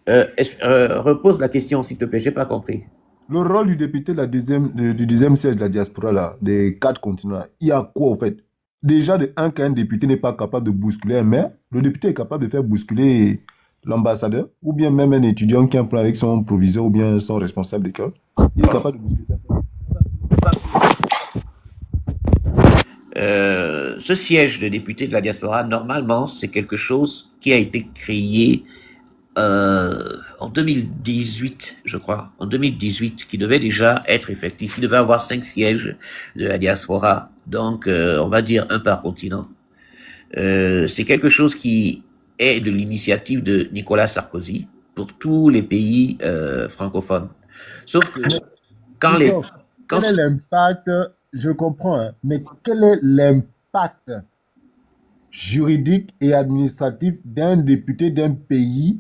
Repose la question, s'il te plaît, j'ai pas compris. Le rôle du député de la du 2e siège de la diaspora, là, des 4 continents, là, il y a quoi, au fait? Déjà, qu'un député n'est pas capable de bousculer un maire, le député est capable de faire bousculer l'ambassadeur, ou bien même un étudiant qui est en plan avec son proviseur, ou bien son responsable d'école. Il est capable de bousculer ça. Ce siège de député de la diaspora, normalement, c'est quelque chose qui a été créé en 2018, je crois, en 2018, qui devait déjà être effectif. Il devait avoir 5 sièges de la diaspora, donc on va dire un par continent. C'est quelque chose qui est de l'initiative de Nicolas Sarkozy pour tous les pays francophones. Sauf que quand les... Quel est l'impact, je comprends, hein, mais quel est l'impact juridique et administratif d'un député d'un pays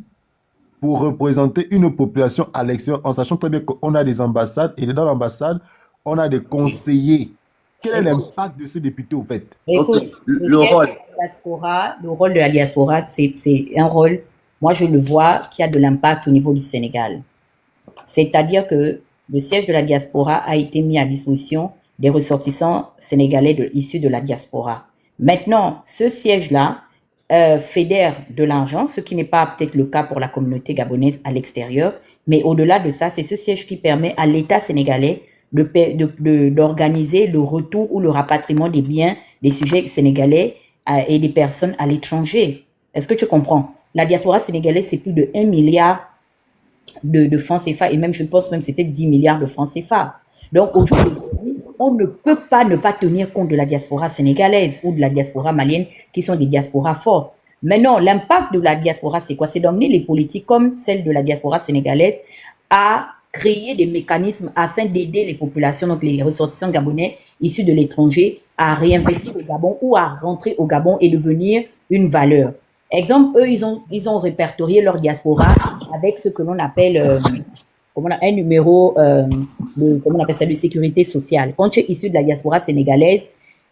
pour représenter une population à l'extérieur, en sachant très bien qu'on a des ambassades et dans l'ambassade, on a des conseillers. Quel est l'impact de ce député, au fait? Écoute, le rôle de la diaspora, c'est un rôle, moi je le vois, qui a de l'impact au niveau du Sénégal. C'est-à-dire que le siège de la diaspora a été mis à disposition des ressortissants sénégalais issus de la diaspora. Maintenant, ce siège-là fédère de l'argent, ce qui n'est pas peut-être le cas pour la communauté gabonaise à l'extérieur, mais au-delà de ça, c'est ce siège qui permet à l'État sénégalais d'organiser le retour ou le rapatriement des biens des sujets sénégalais et des personnes à l'étranger. Est-ce que tu comprends? La diaspora sénégalaise, c'est plus de 1 milliard de francs CFA, et même, je pense même c'était 10 milliards de francs CFA. Donc, aujourd'hui, on ne peut pas ne pas tenir compte de la diaspora sénégalaise ou de la diaspora malienne, qui sont des diasporas fortes. Maintenant, l'impact de la diaspora, c'est quoi? C'est d'emmener les politiques comme celle de la diaspora sénégalaise à créer des mécanismes afin d'aider les populations, donc les ressortissants gabonais issus de l'étranger, à réinvestir au Gabon ou à rentrer au Gabon et devenir une valeur. Exemple, eux, ils ont répertorié leur diaspora avec ce que l'on appelle un numéro de sécurité sociale. Quand tu es issu de la diaspora sénégalaise,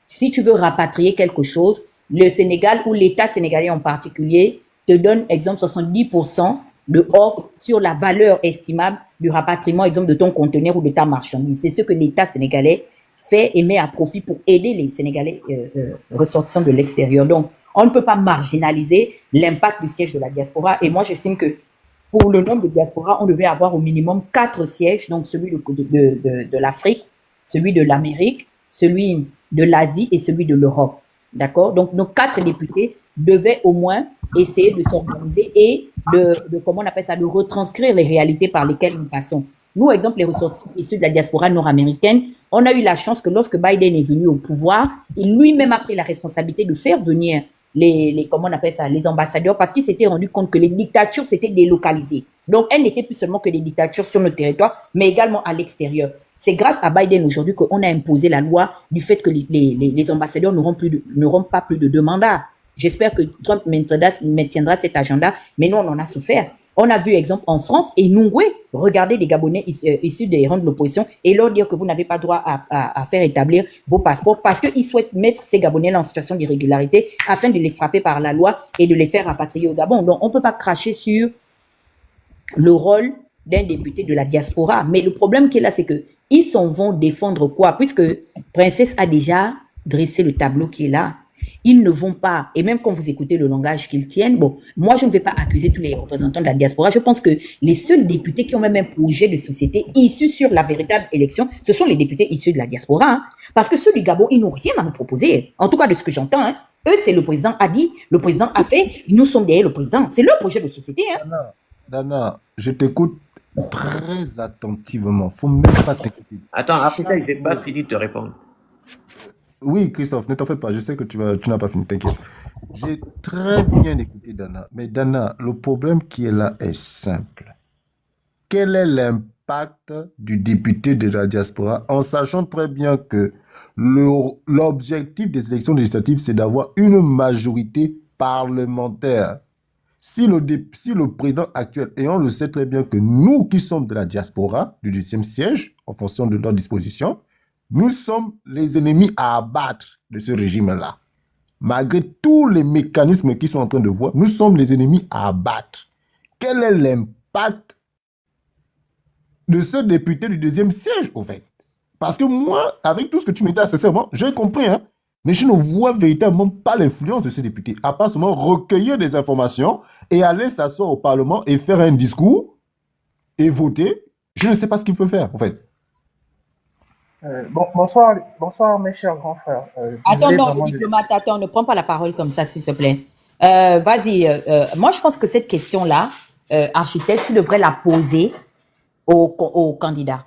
si tu veux rapatrier quelque chose, le Sénégal ou l'État sénégalais en particulier te donne, exemple, 70% de offre sur la valeur estimable du rapatriement, exemple, de ton conteneur ou de ta marchandise. C'est ce que l'État sénégalais fait et met à profit pour aider les Sénégalais ressortissants de l'extérieur. Donc, on ne peut pas marginaliser l'impact du siège de la diaspora. Et moi, j'estime que pour le nombre de diaspora, on devait avoir au minimum 4 sièges, donc celui de l'Afrique, celui de l'Amérique, celui de l'Asie et celui de l'Europe. D'accord? Donc, nos 4 députés devaient au moins essayer de s'organiser et comment on appelle ça, de retranscrire les réalités par lesquelles nous passons. Nous, exemple, les ressortissants issus de la diaspora nord-américaine, on a eu la chance que lorsque Biden est venu au pouvoir, il lui-même a pris la responsabilité de faire venir comment on appelle ça, les ambassadeurs, parce qu'il s'était rendu compte que les dictatures s'étaient délocalisées. Donc, elles n'étaient plus seulement que des dictatures sur notre territoire, mais également à l'extérieur. C'est grâce à Biden aujourd'hui qu'on a imposé la loi du fait que les ambassadeurs n'auront pas plus de 2 mandats. J'espère que Trump maintiendra cet agenda, mais nous, on en a souffert. On a vu, exemple, en France, et Nungwe, regarder des Gabonais issus des rangs de l'opposition et leur dire que vous n'avez pas droit à faire établir vos passeports parce qu'ils souhaitent mettre ces Gabonais en situation d'irrégularité afin de les frapper par la loi et de les faire rapatrier au Gabon. Donc, on ne peut pas cracher sur le rôle d'un député de la diaspora. Mais le problème qui est là, c'est que ils s'en vont défendre quoi? Puisque Princesse a déjà dressé le tableau qui est là. Ils ne vont pas, et même quand vous écoutez le langage qu'ils tiennent, bon, moi je ne vais pas accuser tous les représentants de la diaspora. Je pense que les seuls députés qui ont même un projet de société issu sur la véritable élection, ce sont les députés issus de la diaspora. Hein. Parce que ceux du Gabon, ils n'ont rien à nous proposer. En tout cas, de ce que j'entends, hein. Eux, c'est le président a dit, le président a fait, nous sommes derrière le président. C'est leur projet de société. Hein. Dana, je t'écoute très attentivement. Faut même pas t'écouter. Attends, Africa, je n'ai pas fini de te répondre. Oui, Christophe, ne t'en fais pas. Je sais que tu n'as pas fini, t'inquiète. J'ai très bien écouté Dana. Mais Dana, le problème qui est là est simple. Quel est l'impact du député de la diaspora en sachant très bien que l'objectif des élections législatives, c'est d'avoir une majorité parlementaire? Si le président actuel, et on le sait très bien que nous qui sommes de la diaspora, du 10e siège, en fonction de leur disposition, nous sommes les ennemis à abattre de ce régime-là. Malgré tous les mécanismes qu'ils sont en train de voir, nous sommes les ennemis à abattre. Quel est l'impact de ce député du 2e siège, au fait? Parce que moi, avec tout ce que tu me dis, sincèrement, j'ai compris, hein, mais je ne vois véritablement pas l'influence de ce député, à part seulement recueillir des informations et aller s'asseoir au Parlement et faire un discours et voter. Je ne sais pas ce qu'il peut faire, en fait. Bonsoir mes chers grands frères. Attends, non, le diplomate, attends, ne prends pas la parole comme ça, s'il te plaît. Vas-y, moi je pense que cette question-là, architecte, tu devrais la poser aux candidats.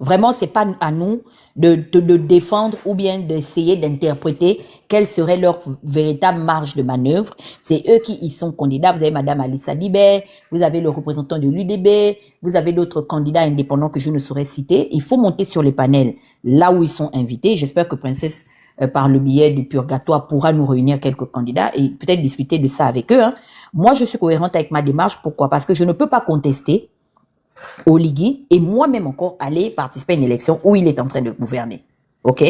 Vraiment, c'est pas à nous de défendre ou bien d'essayer d'interpréter quelle serait leur véritable marge de manœuvre. C'est eux qui y sont candidats. Vous avez Madame Alissa Dibé, vous avez le représentant de l'UDB, vous avez d'autres candidats indépendants que je ne saurais citer. Il faut monter sur les panels là où ils sont invités. J'espère que Princesse, par le biais du purgatoire, pourra nous réunir quelques candidats et peut-être discuter de ça avec eux. Hein. Moi, je suis cohérente avec ma démarche. Pourquoi? Parce que je ne peux pas contester Oligui et moi-même encore aller participer à une élection où il est en train de gouverner. OK?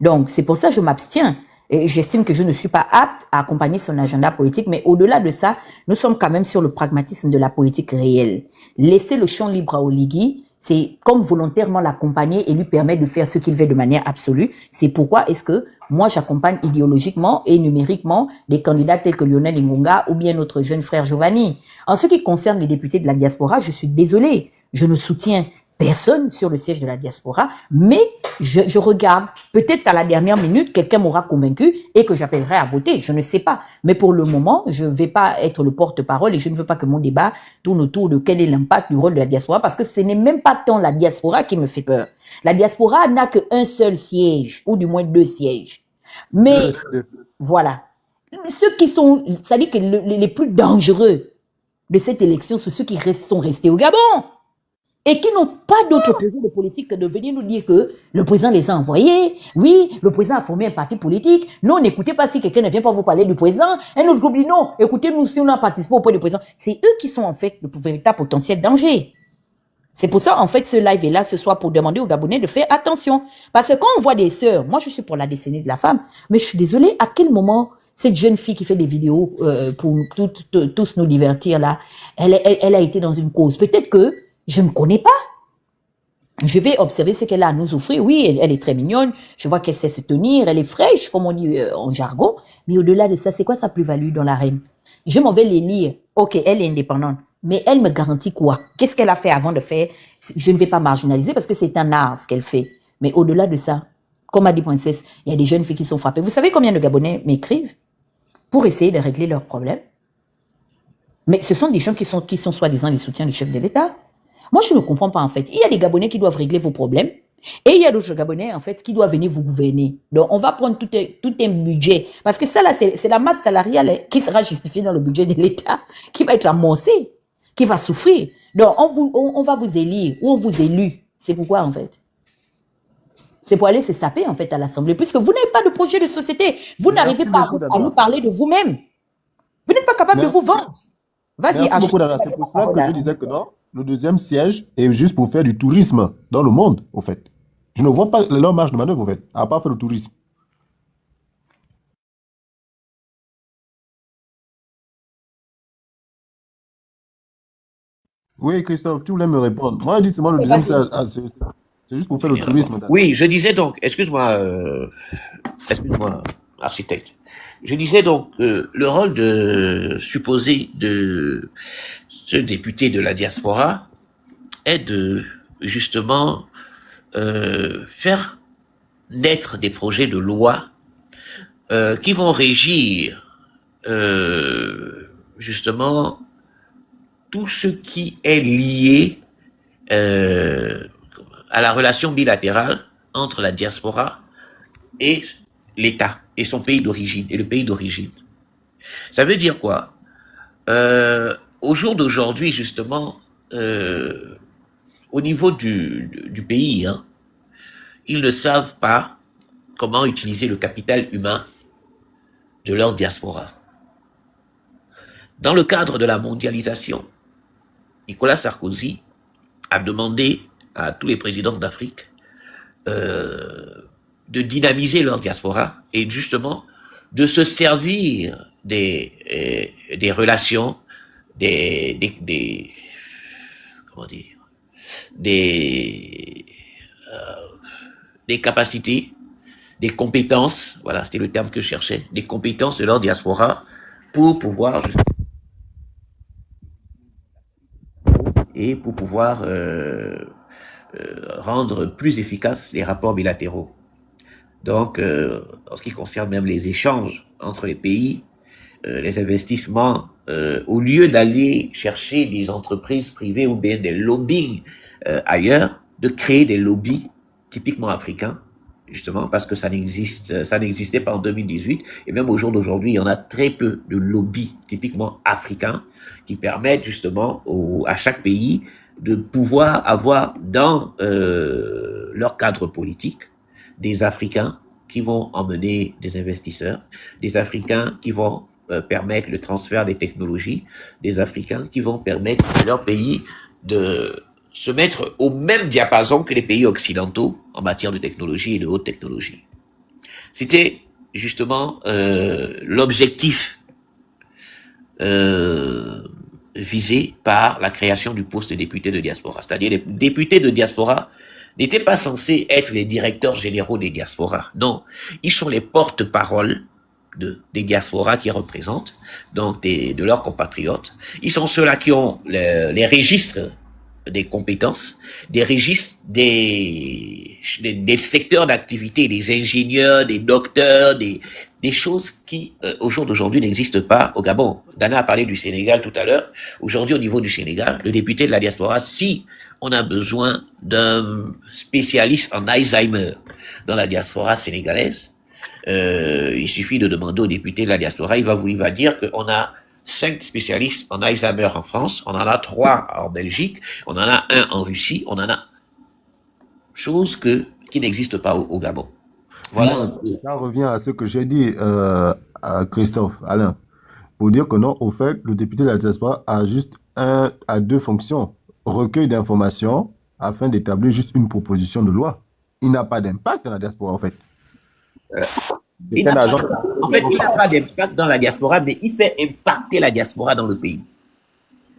Donc, c'est pour ça que je m'abstiens. Et j'estime que je ne suis pas apte à accompagner son agenda politique, mais au-delà de ça, nous sommes quand même sur le pragmatisme de la politique réelle. Laisser le champ libre à Oligui, c'est comme volontairement l'accompagner et lui permettre de faire ce qu'il veut de manière absolue. C'est pourquoi est-ce que moi j'accompagne idéologiquement et numériquement des candidats tels que Lionel Ngunga ou bien notre jeune frère Giovanni. En ce qui concerne les députés de la diaspora, je suis désolé, je ne soutiens personne sur le siège de la diaspora, mais je regarde, peut-être qu'à la dernière minute, quelqu'un m'aura convaincu et que j'appellerai à voter, je ne sais pas. Mais pour le moment, je ne vais pas être le porte-parole et je ne veux pas que mon débat tourne autour de quel est l'impact du rôle de la diaspora, parce que ce n'est même pas tant la diaspora qui me fait peur. La diaspora n'a qu'un seul siège, ou du moins 2 sièges. Mais voilà. Ceux qui sont, c'est-à-dire que les plus dangereux de cette élection, c'est ceux qui sont restés au Gabon. Et qui n'ont pas d'autre projet de politique que de venir nous dire que le président les a envoyés. Oui, le président a formé un parti politique. Non, n'écoutez pas si quelqu'un ne vient pas vous parler du président. Un autre groupe dit non, écoutez-nous si on a participé auprès du président. C'est eux qui sont en fait le véritable potentiel danger. C'est pour ça, en fait, ce live est là ce soir pour demander aux Gabonais de faire attention. Parce que quand on voit des sœurs, moi je suis pour la décennie de la femme, mais je suis désolée, à quel moment cette jeune fille qui fait des vidéos pour tous nous divertir là, elle a été dans une cause. Peut-être que je ne connais pas. Je vais observer ce qu'elle a à nous offrir. Oui, elle est très mignonne. Je vois qu'elle sait se tenir. Elle est fraîche, comme on dit en jargon. Mais au-delà de ça, c'est quoi sa plus-value dans l'arène? Je m'en vais les lire. Ok, elle est indépendante. Mais elle me garantit quoi? Qu'est-ce qu'elle a fait avant de faire? Je ne vais pas marginaliser parce que c'est un art ce qu'elle fait. Mais au-delà de ça, Comme a dit Princesse, il y a des jeunes filles qui sont frappées. Vous savez combien de Gabonais m'écrivent pour essayer de régler leurs problèmes? Mais ce sont des gens qui sont soi-disant les soutiens du chef de l'État. Moi, je ne comprends pas, en fait. Il y a des Gabonais qui doivent régler vos problèmes et il y a d'autres Gabonais, en fait, qui doivent venir vous gouverner. Donc, on va prendre tout un budget. Parce que ça, là, c'est la masse salariale qui sera justifiée dans le budget de l'État, qui va être amoncée, qui va souffrir. Donc, on va vous élire ou on vous élu. C'est pourquoi, en fait? C'est pour aller se saper, en fait, à l'Assemblée. Puisque vous n'avez pas de projet de société. Vous n'arrivez pas à nous parler de vous-même. Vous n'êtes pas capable de vous vendre. Vas-y, Merci beaucoup, Dana. C'est pour cela que je disais que non, le deuxième siège est juste pour faire du tourisme dans le monde, au fait. Je ne vois pas leur marge de manœuvre, au fait, à part faire le tourisme. Oui, Christophe, tu voulais me répondre. Moi, je dis seulement le deuxième siège, c'est juste pour faire le tourisme. Dana. Oui, je disais donc, excuse-moi, architecte. Je disais donc, le rôle supposé de ce député de la diaspora est de, justement, faire naître des projets de loi qui vont régir, justement, tout ce qui est lié à la relation bilatérale entre la diaspora et l'État et son pays d'origine et le pays d'origine. Ça veut dire quoi? Au jour d'aujourd'hui, justement, au niveau du pays, hein, ils ne savent pas comment utiliser le capital humain de leur diaspora. Dans le cadre de la mondialisation, Nicolas Sarkozy a demandé à tous les présidents d'Afrique de dynamiser leur diaspora et justement de se servir des relations, comment dire, des capacités, des compétences, voilà, c'était le terme que je cherchais, des compétences de leur diaspora pour pouvoir rendre plus efficaces les rapports bilatéraux. Donc, en ce qui concerne même les échanges entre les pays, les investissements, au lieu d'aller chercher des entreprises privées ou bien des lobbying ailleurs, de créer des lobbies typiquement africains, justement parce que ça n'existait pas en 2018, et même au jour d'aujourd'hui, il y en a très peu de lobbies typiquement africains qui permettent justement à chaque pays de pouvoir avoir dans leur cadre politique des Africains qui vont emmener des investisseurs, des Africains qui vont permettre le transfert des technologies, des Africains qui vont permettre à leur pays de se mettre au même diapason que les pays occidentaux en matière de technologie et de haute technologie. C'était justement l'objectif visé par la création du poste de député de diaspora. C'est-à-dire les députés de diaspora n'étaient pas censés être les directeurs généraux des diasporas. Non, ils sont les porte-paroles des diasporas qui représentent, donc de leurs compatriotes. Ils sont ceux-là qui ont les registres des compétences, des registres des secteurs d'activité, des ingénieurs, des docteurs, des choses qui, au jour d'aujourd'hui, n'existent pas au Gabon. Dana a parlé du Sénégal tout à l'heure. Aujourd'hui, au niveau du Sénégal, le député de la diaspora, si on a besoin d'un spécialiste en Alzheimer dans la diaspora sénégalaise, il suffit de demander au député de la diaspora, il va dire qu'on a 5 spécialistes en Alzheimer en France, on en a 3 en Belgique, on en a 1 en Russie, on en a chose qui n'existe pas au Gabon. Voilà. Ça revient à ce que j'ai dit à Christophe, Alain, pour dire que non, au fait, le député de la diaspora a juste à 2 fonctions. Recueil d'informations afin d'établir juste une proposition de loi. Il n'a pas d'impact dans la diaspora, en fait. Il n'a pas d'impact dans la diaspora, mais il fait impacter la diaspora dans le pays.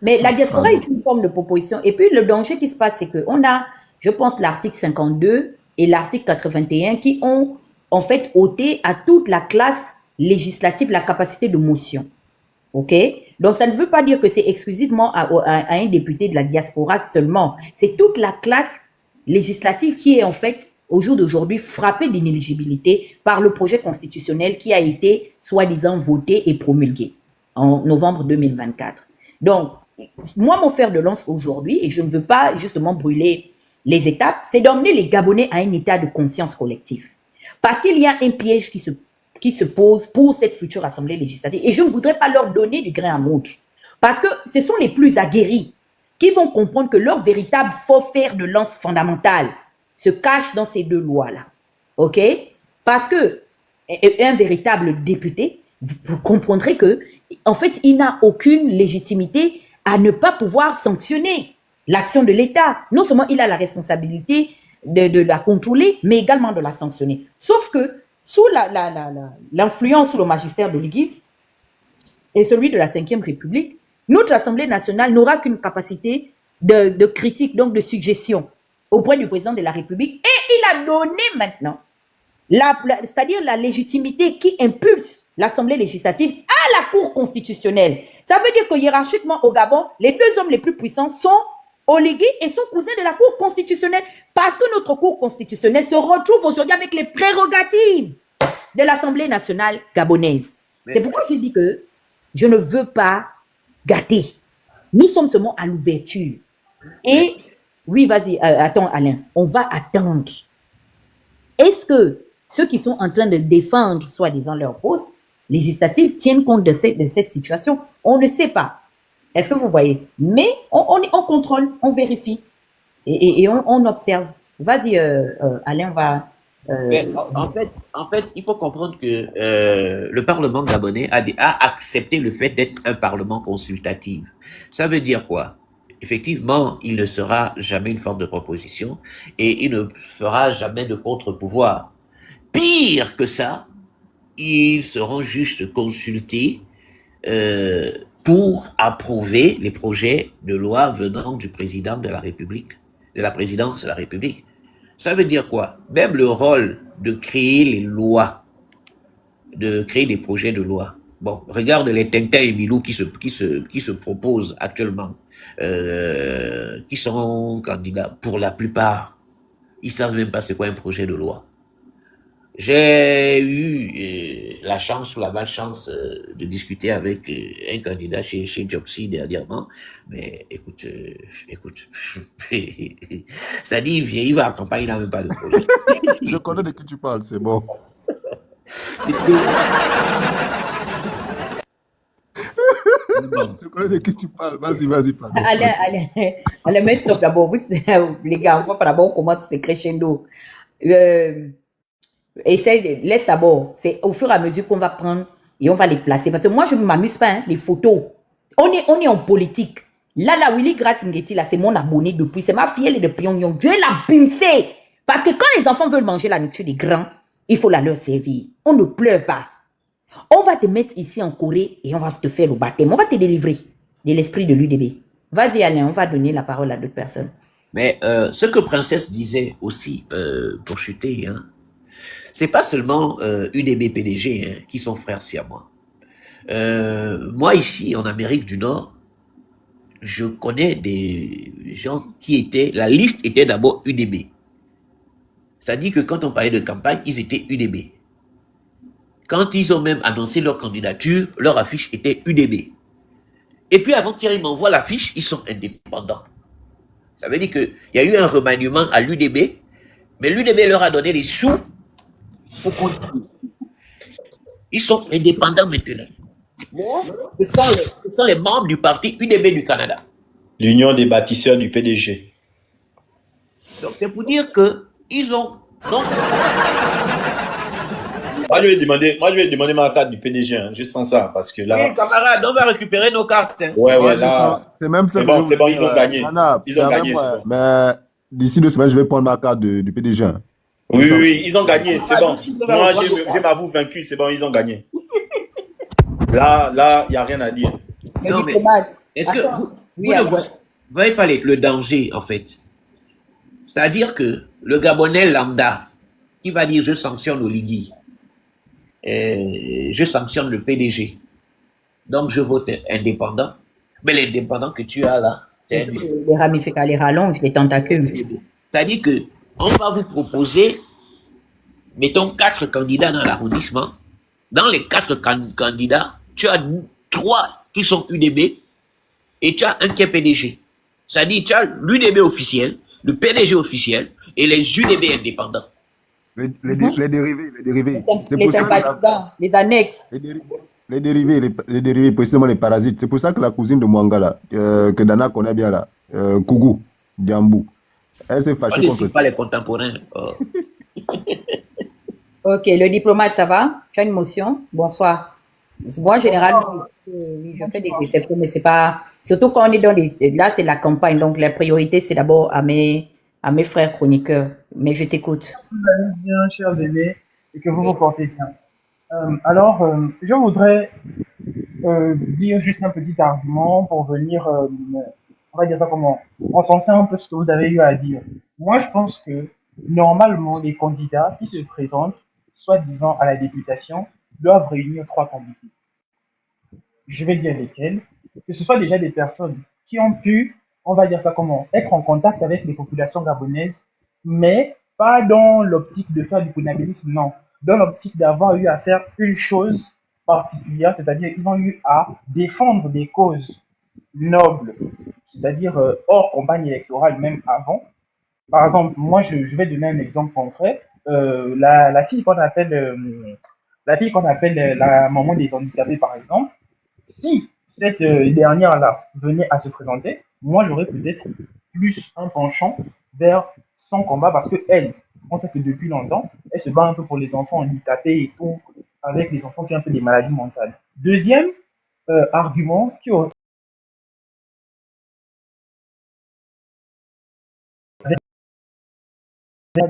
Mais la diaspora est une forme de proposition. Et puis, le danger qui se passe, c'est qu'on a, je pense, l'article 52 et l'article 81 qui ont, en fait, ôté à toute la classe législative la capacité de motion. OK? Donc, ça ne veut pas dire que c'est exclusivement à un député de la diaspora seulement. C'est toute la classe législative qui est, en fait, au jour d'aujourd'hui, frappés d'inéligibilité par le projet constitutionnel qui a été soi-disant voté et promulgué en novembre 2024. Donc, moi, mon fer de lance aujourd'hui, et je ne veux pas justement brûler les étapes, c'est d'emmener les Gabonais à un état de conscience collective. Parce qu'il y a un piège qui se pose pour cette future assemblée législative. Et je ne voudrais pas leur donner du grain à moudre. Parce que ce sont les plus aguerris qui vont comprendre que leur véritable faux fer de lance fondamental se cache dans ces deux lois-là. OK? Parce que un véritable député, vous comprendrez que, en fait, il n'a aucune légitimité à ne pas pouvoir sanctionner l'action de l'État. Non seulement il a la responsabilité de la contrôler, mais également de la sanctionner. Sauf que, sous l'influence, sous le magistère de l'Igui et celui de la Ve République, notre Assemblée nationale n'aura qu'une capacité de critique, donc de suggestion auprès du président de la République. Et il a donné maintenant, c'est-à-dire la légitimité qui impulse l'Assemblée législative à la Cour constitutionnelle. Ça veut dire que hiérarchiquement au Gabon, les deux hommes les plus puissants sont Oligui et son cousin de la Cour constitutionnelle. Parce que notre Cour constitutionnelle se retrouve aujourd'hui avec les prérogatives de l'Assemblée nationale gabonaise. C'est pourquoi je dis que je ne veux pas gâter. Nous sommes seulement à l'ouverture. Et, oui, vas-y, attends Alain, on va attendre. Est-ce que ceux qui sont en train de défendre, soi-disant, leur poste législatif, tiennent compte de cette situation? On ne sait pas. Est-ce que vous voyez? Mais on contrôle, on vérifie et on observe. Vas-y, Alain, on va... Mais en fait, il faut comprendre que le Parlement gabonais a accepté le fait d'être un Parlement consultatif. Ça veut dire quoi? Effectivement, il ne sera jamais une forme de proposition et il ne fera jamais de contre-pouvoir. Pire que ça, ils seront juste consultés pour approuver les projets de loi venant du président de la République, de la présidence de la République. Ça veut dire quoi? Même le rôle de créer les lois, de créer des projets de loi. Bon, regarde les Tintin et Milou qui se proposent actuellement, qui sont candidats. Pour la plupart, ils savent même pas c'est quoi un projet de loi. J'ai eu la chance ou la malchance de discuter avec un candidat chez Jobsi dernièrement, mais écoute, ça dit il va en campagne, il n'a même pas de projet. Je connais de qui tu parles, c'est bon. Je connais de qui tu parles, vas-y, pardon. Allez, mais stop d'abord, les gars, on va pas d'abord commencer ce crescendo. Laisse d'abord, c'est au fur et à mesure qu'on va prendre et on va les placer. Parce que moi, je ne m'amuse pas, hein, les photos. On est en politique. Là, Willy Grace Ngeti, là, c'est mon abonné depuis. C'est ma fille, elle est de Pyongyang. Dieu l'a bimsé. Parce que quand les enfants veulent manger la nourriture des grands, il faut la leur servir. On ne pleure pas. On va te mettre ici en Corée et on va te faire le baptême. On va te délivrer de l'esprit de l'UDB. Vas-y, Alain, on va donner la parole à d'autres personnes. Mais ce que Princesse disait aussi, pour chuter, hein, c'est pas seulement UDB PDG hein, qui sont frères siamois. Moi ici en Amérique du Nord, je connais des gens qui étaient, la liste était d'abord UDB. C'est-à-dire que quand on parlait de campagne, ils étaient UDB. Quand ils ont même annoncé leur candidature, leur affiche était UDB. Et puis avant-hier, ils m'envoient l'affiche, ils sont indépendants. Ça veut dire qu'il y a eu un remaniement à l'UDB, mais l'UDB leur a donné les sous pour continuer. Ils sont indépendants maintenant. Ce sont les membres du parti UDB du Canada. L'Union des bâtisseurs du PDG. Donc c'est pour dire que ils ont... Non, moi, je vais demander ma carte du PDG, hein. Je sens ça, parce que là... Oui, camarades, on va récupérer nos cartes. Hein. Ouais, là... C'est même ça. C'est bon, ils ont gagné. Ils ont gagné, c'est bon. Mais d'ici 2 semaines, je vais prendre ma carte du PDG. Hein. Oui, ils ont gagné, c'est bon. Moi, je m'avoue vaincu, c'est bon, ils ont gagné. Là, il n'y a rien à dire. Non, mais est-ce que vous ne voyez pas le danger, en fait? C'est-à-dire que le Gabonais lambda, qui va dire je sanctionne Oligui, je sanctionne le PDG, donc je vote indépendant, mais l'indépendant que tu as là, c'est les ramifications, les rallonges, les tentacules. C'est-à-dire que On va vous proposer, mettons, 4 candidats dans l'arrondissement. Dans les 4 candidats, tu as 3 qui sont UDB et tu as un qui est PDG. C'est-à-dire, tu as l'UDB officiel, le PDG officiel et les UDB indépendants. Les dérivés. C'est Les pour ça que sympathisants, les annexes. les dérivés, précisément les parasites. C'est pour ça que la cousine de Mwanga, là, que Dana connaît bien, là, Kougou, Diambou, elle s'est On fâchée ne contre cite ça. pas les contemporains. Oh. Ok, le diplomate, ça va? Tu as une motion? Bonsoir. Moi, généralement, oui, je fais des exceptions, mais c'est pas. Surtout quand on est dans les. Là, c'est la campagne, donc la priorité, c'est d'abord à mes frères chroniqueurs. Mais je t'écoute. Vous allez bien, chers aînés, et que vous vous portez bien. Je voudrais dire juste un petit argument pour venir, on va dire ça comment, encenser un peu ce que vous avez eu à dire. Moi, je pense que normalement, les candidats qui se présentent, soi-disant à la députation, doivent réunir 3 qualités. Je vais dire lesquelles. Que ce soit déjà des personnes qui ont pu, on va dire ça comment, être en contact avec les populations gabonaises, mais pas dans l'optique de faire du connabilisme, non. Dans l'optique d'avoir eu à faire une chose particulière, c'est-à-dire qu'ils ont eu à défendre des causes nobles, c'est-à-dire hors campagne électorale, même avant. Par exemple, moi, je vais donner un exemple concret. La fille qu'on appelle, la maman des handicapés, par exemple, si cette dernière-là venait à se présenter, moi, j'aurais peut-être plus un penchant vers son combat parce que elle, on sait que depuis longtemps, elle se bat un peu pour les enfants handicapés et tout, avec les enfants qui ont un peu des maladies mentales. Deuxième argument qui aurait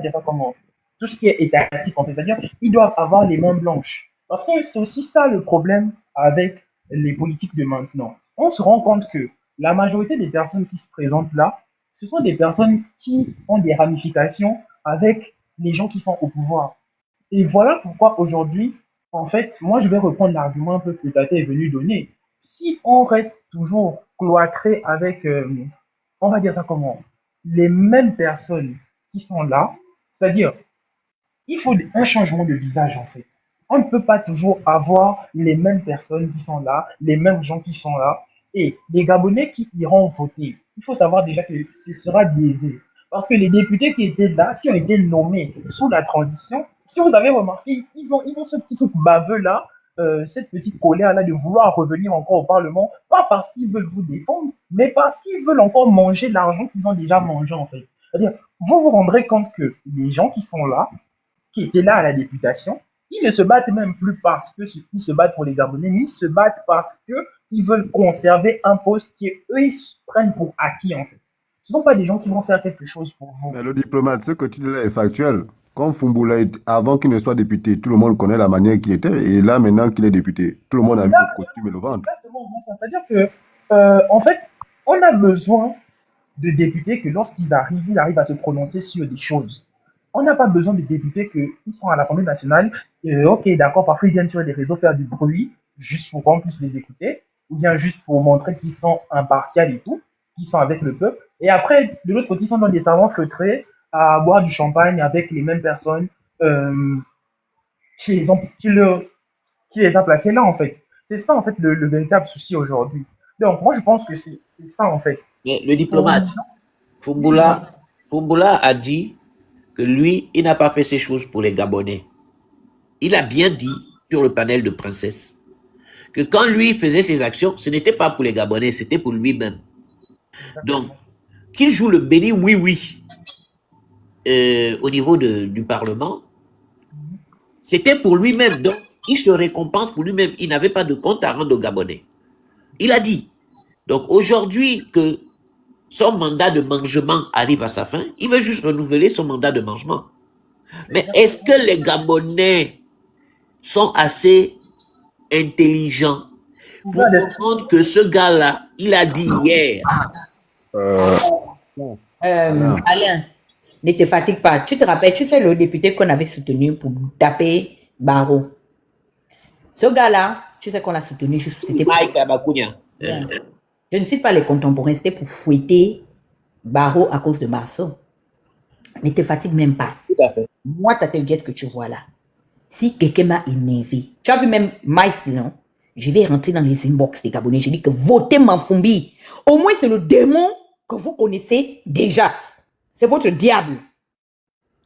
dire ça comment tout ce qui est étatique, en fait, c'est-à-dire ils doivent avoir les mains blanches. Parce que c'est aussi ça le problème avec les politiques de maintenant. On se rend compte que la majorité des personnes qui se présentent là, ce sont des personnes qui ont des ramifications avec les gens qui sont au pouvoir. Et voilà pourquoi aujourd'hui, en fait, moi je vais reprendre l'argument un peu que Tate est venu donner. Si on reste toujours cloîtré avec, on va dire ça comment, les mêmes personnes qui sont là, c'est-à-dire, il faut un changement de visage en fait. On ne peut pas toujours avoir les mêmes personnes qui sont là, les mêmes gens qui sont là, et les Gabonais qui iront voter. Il faut savoir déjà que ce sera biaisé. Parce que les députés qui étaient là, qui ont été nommés sous la transition, si vous avez remarqué, ils ont ce petit truc baveux là, cette petite colère là de vouloir revenir encore au Parlement, pas parce qu'ils veulent vous défendre, mais parce qu'ils veulent encore manger l'argent qu'ils ont déjà mangé en fait. C'est-à-dire, vous vous rendrez compte que les gens qui sont là, qui étaient là à la députation, ils ne se battent même plus parce qu'ils se battent pour les Gabonais, mais ils se battent parce qu'ils veulent conserver un poste qu'eux, ils prennent pour acquis, en fait. Ce ne sont pas des gens qui vont faire quelque chose pour vous. Mais le diplomate, ce que tu dis là est factuel. Quand Fumboula, avant qu'il ne soit député, tout le monde connaît la manière qu'il était. Et là, maintenant qu'il est député, tout le monde a vu le costume et le ventre. Exactement. C'est-à-dire que, en fait, on a besoin de députés que lorsqu'ils arrivent à se prononcer sur des choses. On n'a pas besoin de députés qui sont à l'Assemblée nationale. Ok, d'accord, parfois ils viennent sur les réseaux faire du bruit, juste pour qu'on puisse les écouter, ou bien juste pour montrer qu'ils sont impartials et tout, qu'ils sont avec le peuple. Et après, de l'autre côté, ils sont dans des salons feutrés à boire du champagne avec les mêmes personnes qui les a placés là, en fait. C'est ça, en fait, le véritable souci aujourd'hui. Donc, moi, je pense que c'est ça, en fait. Mais le diplomate, Fumboula a dit que lui, il n'a pas fait ces choses pour les Gabonais. Il a bien dit sur le panel de princesse que quand lui faisait ses actions, ce n'était pas pour les Gabonais, c'était pour lui-même. Donc, qu'il joue le béni oui-oui au niveau du Parlement, c'était pour lui-même. Donc, il se récompense pour lui-même. Il n'avait pas de compte à rendre aux Gabonais. Il a dit. Donc, aujourd'hui que son mandat de mangement arrive à sa fin, il veut juste renouveler son mandat de mangement. Mais est-ce que les Gabonais sont assez intelligents pour comprendre que ce gars-là, il a dit hier. Alain, ne te fatigue pas. Tu te rappelles, tu sais le député qu'on avait soutenu pour taper Barreau. Ce gars-là, tu sais qu'on l'a soutenu juste c'était Mike Abakunia. Je ne cite pas les contemporains, c'était pour fouetter Barreau à cause de Marceau. Ne te fatigue même pas. Tout à fait. Moi, ta guette que tu vois là, si quelqu'un m'a énervé, tu as vu même Maïs, non? Je vais rentrer dans les inbox des Gabonais. Je dis que votez Manfumbi. Au moins, c'est le démon que vous connaissez déjà. C'est votre diable.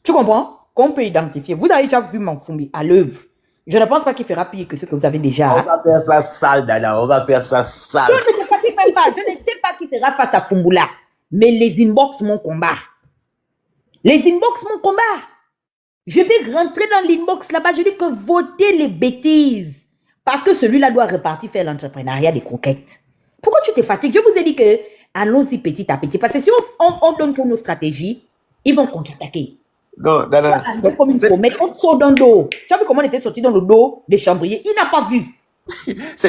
Tu comprends? Qu'on peut identifier. Vous avez déjà vu Manfumbi à l'œuvre. Je ne pense pas qu'il fera pire que ce que vous avez déjà. On va faire ça sale, Dana. On va faire ça sale. Je ne te fatigue même pas. Je ne sais pas qui sera face à Fumbula. Mais les inbox, mon combat. Les inbox, mon combat. Je vais rentrer dans l'inbox là-bas. Je dis que votez les bêtises. Parce que celui-là doit repartir faire l'entrepreneuriat des croquettes. Pourquoi tu te fatigues? Je vous ai dit que allons-y petit à petit. Parce que si on donne toutes nos stratégies, ils vont contre-attaquer. Non, Dana. Comme une comète, on sort dans le dos. Tu as vu comment on était sorti dans le dos des chambriers? Il n'a pas vu.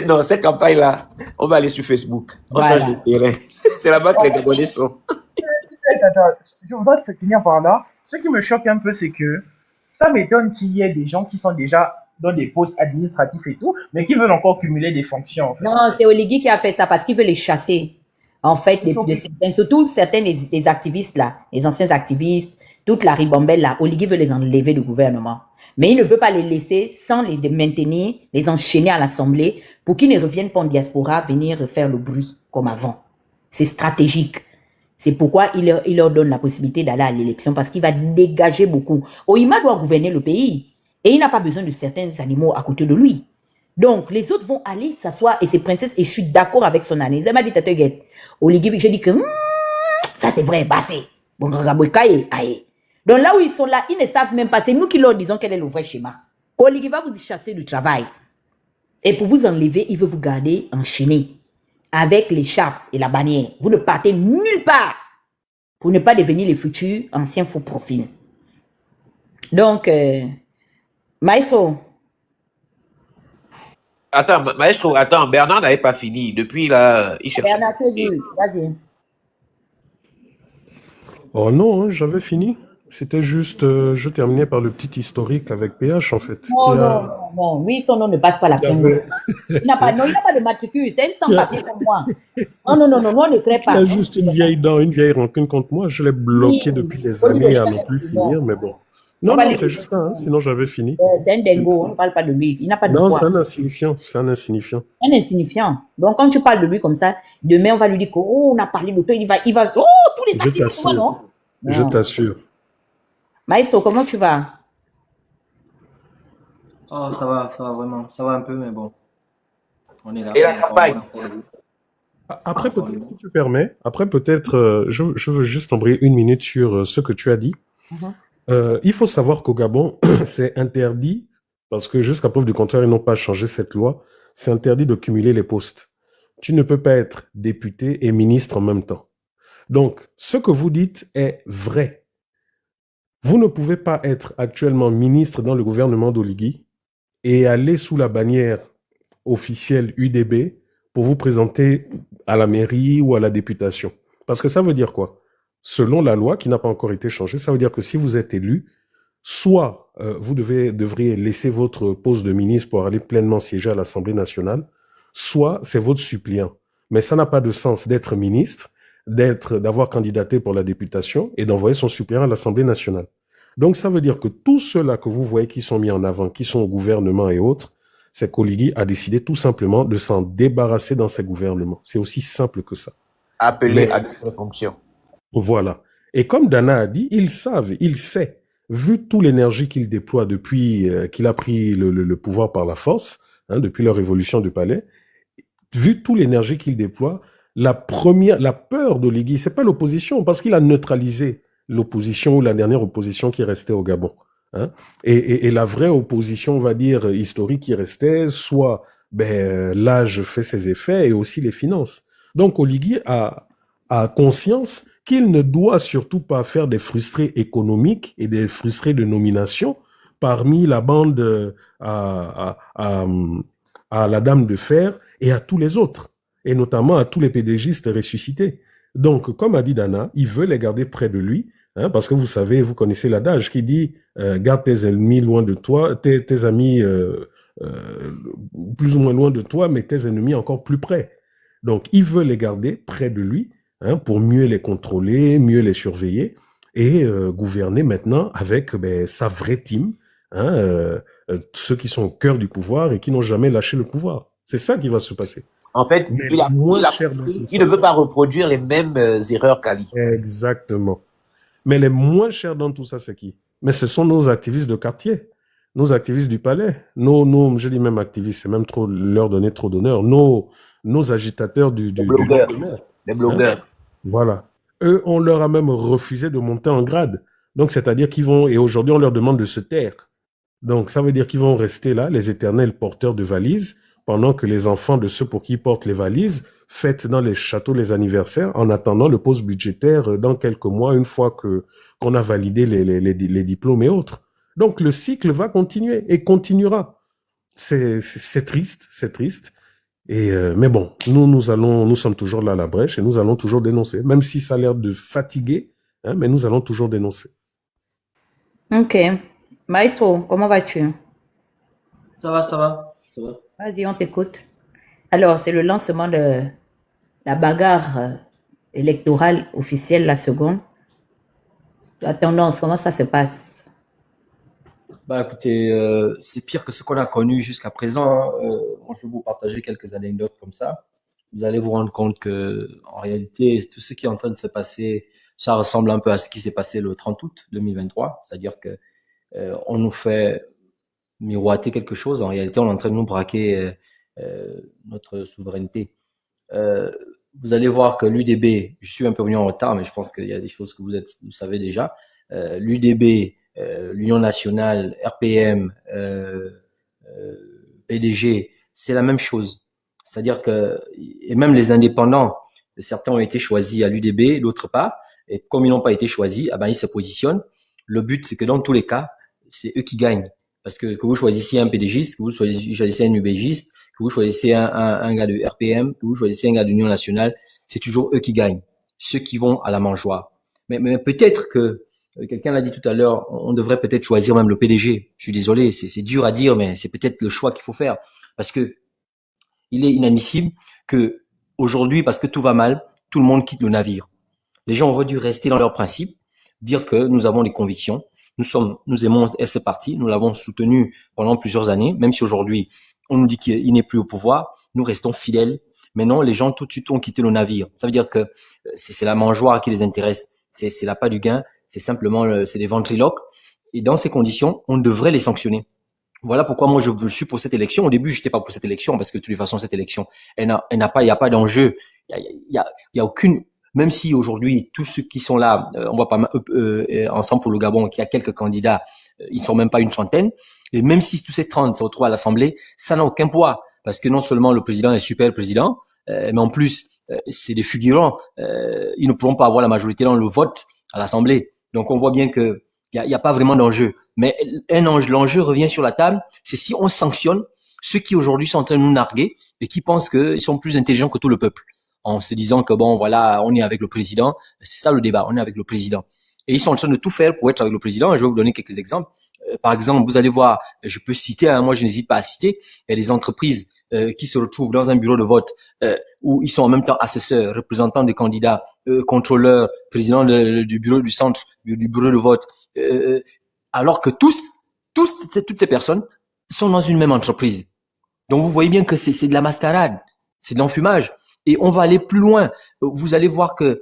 Non, cette campagne-là, on va aller sur Facebook. On Voilà. change de terrain. C'est là-bas que les Gabonais sont. Attends, je voudrais finir par là. Ce qui me choque un peu, c'est que ça m'étonne qu'il y ait des gens qui sont déjà dans des postes administratifs et tout, mais qui veulent encore cumuler des fonctions. En fait. Non, c'est Oligui qui a fait ça parce qu'il veut les chasser. En fait, surtout certains des activistes là, les anciens activistes, toute la ribambelle là, Oligui veut les enlever du gouvernement. Mais il ne veut pas les laisser sans les maintenir, les enchaîner à l'Assemblée pour qu'ils ne reviennent pas en diaspora venir faire le bruit comme avant. C'est stratégique. C'est pourquoi il leur donne la possibilité d'aller à l'élection parce qu'il va dégager beaucoup. Oima doit gouverner le pays et il n'a pas besoin de certains animaux à côté de lui. Donc, les autres vont aller s'asseoir et ces princesses, et je suis d'accord avec son analyse. Elle m'a dit, Tateguet, Oligui, j'ai dit que ça c'est vrai, bah c'est. Bon, aïe. Donc là où ils sont là, ils ne savent même pas. C'est nous qui leur disons quel est le vrai schéma. Oligui va vous chasser du travail. Et pour vous enlever, il veut vous garder enchaîné avec l'écharpe et la bannière. Vous ne partez nulle part pour ne pas devenir les futurs anciens faux profils. Donc, Maestro. Attends, maestro, attends, Bernard n'avait pas fini. Depuis là, il cherche. Bernard, tu es dit, vas-y. Oh non, hein, j'avais fini. C'était juste, je terminais par le petit historique avec PH en fait. Non. Lui, son nom ne passe pas la peine. Il n'a pas de matricule. C'est une sans-papier comme moi. Non, nous, on ne crée pas. Il a juste une vieille dent, une vieille rancune contre moi. Je l'ai bloqué depuis des années à ne plus finir, mais bon. Non, c'est juste ça, hein, sinon j'avais fini. C'est un dingo, on ne parle pas de lui. Il n'a pas de Non, poids. c'est un insignifiant. Un insignifiant. Donc, quand tu parles de lui comme ça, demain, on va lui dire qu'on a parlé de toi. Il va. Oh, tous les actifs, non? Je t'assure. Maestro, comment tu vas? Oh, ça va vraiment. Ça va un peu, mais bon. On est là. Et la campagne? Après, peut-être, si tu permets, je veux juste embrayer une minute sur ce que tu as dit. Il faut savoir qu'au Gabon, c'est interdit, parce que jusqu'à preuve du contraire, ils n'ont pas changé cette loi, c'est interdit de cumuler les postes. Tu ne peux pas être député et ministre en même temps. Donc, ce que vous dites est vrai. Vous ne pouvez pas être actuellement ministre dans le gouvernement d'Oligui et aller sous la bannière officielle UDB pour vous présenter à la mairie ou à la députation. Parce que ça veut dire quoi? Selon la loi qui n'a pas encore été changée, ça veut dire que si vous êtes élu, soit vous devriez laisser votre poste de ministre pour aller pleinement siéger à l'Assemblée nationale, soit c'est votre suppléant. Mais ça n'a pas de sens d'être ministre, d'avoir candidaté pour la députation et d'envoyer son suppléant à l'Assemblée nationale. Donc ça veut dire que tous ceux-là que vous voyez qui sont mis en avant, qui sont au gouvernement et autres, c'est qu'Oligui a décidé tout simplement de s'en débarrasser dans ses gouvernements. C'est aussi simple que ça. Appelé à d'autres fonctions. Voilà. Et comme Dana a dit, il sait, vu toute l'énergie qu'il déploie depuis qu'il a pris le pouvoir par la force, hein, depuis la révolution du palais, vu toute l'énergie qu'il déploie, la peur d'Oligui, c'est pas l'opposition, parce qu'il a neutralisé l'opposition ou la dernière opposition qui restait au Gabon. Hein. Et la vraie opposition, on va dire, historique qui restait, soit l'âge fait ses effets et aussi les finances. Donc Oligui a conscience qu'il ne doit surtout pas faire des frustrés économiques et des frustrés de nomination parmi la bande à la Dame de Fer et à tous les autres, et notamment à tous les PDGistes ressuscités. Donc, comme a dit Dana, il veut les garder près de lui, hein, parce que vous savez, vous connaissez l'adage qui dit garde tes ennemis loin de toi, tes amis plus ou moins loin de toi, mais tes ennemis encore plus près. Donc, il veut les garder près de lui, hein, pour mieux les contrôler, mieux les surveiller. et gouverner maintenant avec sa vraie team, hein, ceux qui sont au cœur du pouvoir et qui n'ont jamais lâché le pouvoir. C'est ça qui va se passer. En fait, Mais il a moins compris, cher dans tout il ne ça. veut pas reproduire les mêmes erreurs qu'Ali. Exactement. Mais les moins chers dans tout ça, c'est qui? Mais ce sont nos activistes de quartier, nos activistes du palais, je dis même activistes, c'est même trop leur donner trop d'honneur, nos agitateurs Les du blogueurs. lendemain. Les Hein? blogueurs. Voilà. Eux, on leur a même refusé de monter en grade. Donc, c'est-à-dire qu'ils vont, et aujourd'hui, on leur demande de se taire. Donc, ça veut dire qu'ils vont rester là, les éternels porteurs de valises, pendant que les enfants de ceux pour qui ils portent les valises fêtent dans les châteaux les anniversaires, en attendant le pause budgétaire dans quelques mois, une fois qu'on a validé les diplômes et autres. Donc, le cycle va continuer et continuera. C'est triste, c'est triste. Et mais bon, nous sommes toujours là à la brèche et nous allons toujours dénoncer, même si ça a l'air de fatiguer, hein, mais nous allons toujours dénoncer. Ok. Maestro, comment vas-tu? Ça va, ça va, ça va. Vas-y, on t'écoute. Alors, c'est le lancement de la bagarre électorale officielle, la seconde. La tendance, comment ça se passe? Bah écoutez, c'est pire que ce qu'on a connu jusqu'à présent, hein. Moi, je vais vous partager quelques anecdotes comme ça. Vous allez vous rendre compte que, en réalité, tout ce qui est en train de se passer, ça ressemble un peu à ce qui s'est passé le 30 août 2023. C'est-à-dire que on nous fait miroiter quelque chose. En réalité, on est en train de nous braquer notre souveraineté. Vous allez voir que l'UDB, je suis un peu venu en retard, mais je pense qu'il y a des choses que vous savez déjà. L'UDB, l'Union nationale, RPM, PDG, c'est la même chose. C'est-à-dire que, et même les indépendants, certains ont été choisis à l'UDB, d'autres pas. Et comme ils n'ont pas été choisis, ah ben, ils se positionnent. Le but, c'est que dans tous les cas, c'est eux qui gagnent. Parce que vous choisissiez un PDGiste, que vous choisissiez un UBGiste, que vous choisissiez un gars de RPM, que vous choisissiez un gars de l'Union nationale, c'est toujours eux qui gagnent. Ceux qui vont à la mangeoire. Mais peut-être que, quelqu'un l'a dit tout à l'heure, on devrait peut-être choisir même le PDG. Je suis désolé, c'est dur à dire, mais c'est peut-être le choix qu'il faut faire. Parce que il est inadmissible que aujourd'hui, parce que tout va mal, tout le monde quitte le navire. Les gens auraient dû rester dans leurs principes, dire que nous avons des convictions, nous aimons ce parti, nous l'avons soutenu pendant plusieurs années, même si aujourd'hui on nous dit qu'il n'est plus au pouvoir, nous restons fidèles. Mais non, les gens tout de suite ont quitté le navire. Ça veut dire que c'est la mangeoire qui les intéresse, c'est l'appât du gain, c'est simplement c'est des ventriloques. Et dans ces conditions, on devrait les sanctionner. Voilà pourquoi moi je suis pour cette élection. Au début, j'étais pas pour cette élection parce que de toute façon cette élection, il y a pas d'enjeu, il y a aucune. Même si aujourd'hui tous ceux qui sont là, on voit pas ensemble pour le Gabon, qu'il y a quelques candidats, ils sont même pas une trentaine. Et même si tous ces 30 se retrouvent à l'Assemblée, ça n'a aucun poids parce que non seulement le président est super président, mais en plus c'est des figurants. Ils ne pourront pas avoir la majorité dans le vote à l'Assemblée. Donc on voit bien que il y a pas vraiment d'enjeu. Mais l'enjeu revient sur la table, c'est si on sanctionne ceux qui aujourd'hui sont en train de nous narguer et qui pensent qu'ils sont plus intelligents que tout le peuple, en se disant que bon, voilà, on est avec le président. C'est ça le débat, on est avec le président. Et ils sont en train de tout faire pour être avec le président. Et je vais vous donner quelques exemples. Par exemple, vous allez voir, je peux citer, moi je n'hésite pas à citer, il y a des entreprises qui se retrouvent dans un bureau de vote où ils sont en même temps assesseurs, représentants des candidats, contrôleurs, président du bureau du centre, du bureau de vote, alors que toutes ces personnes sont dans une même entreprise. Donc vous voyez bien que c'est de la mascarade, c'est de l'enfumage. Et on va aller plus loin. Vous allez voir que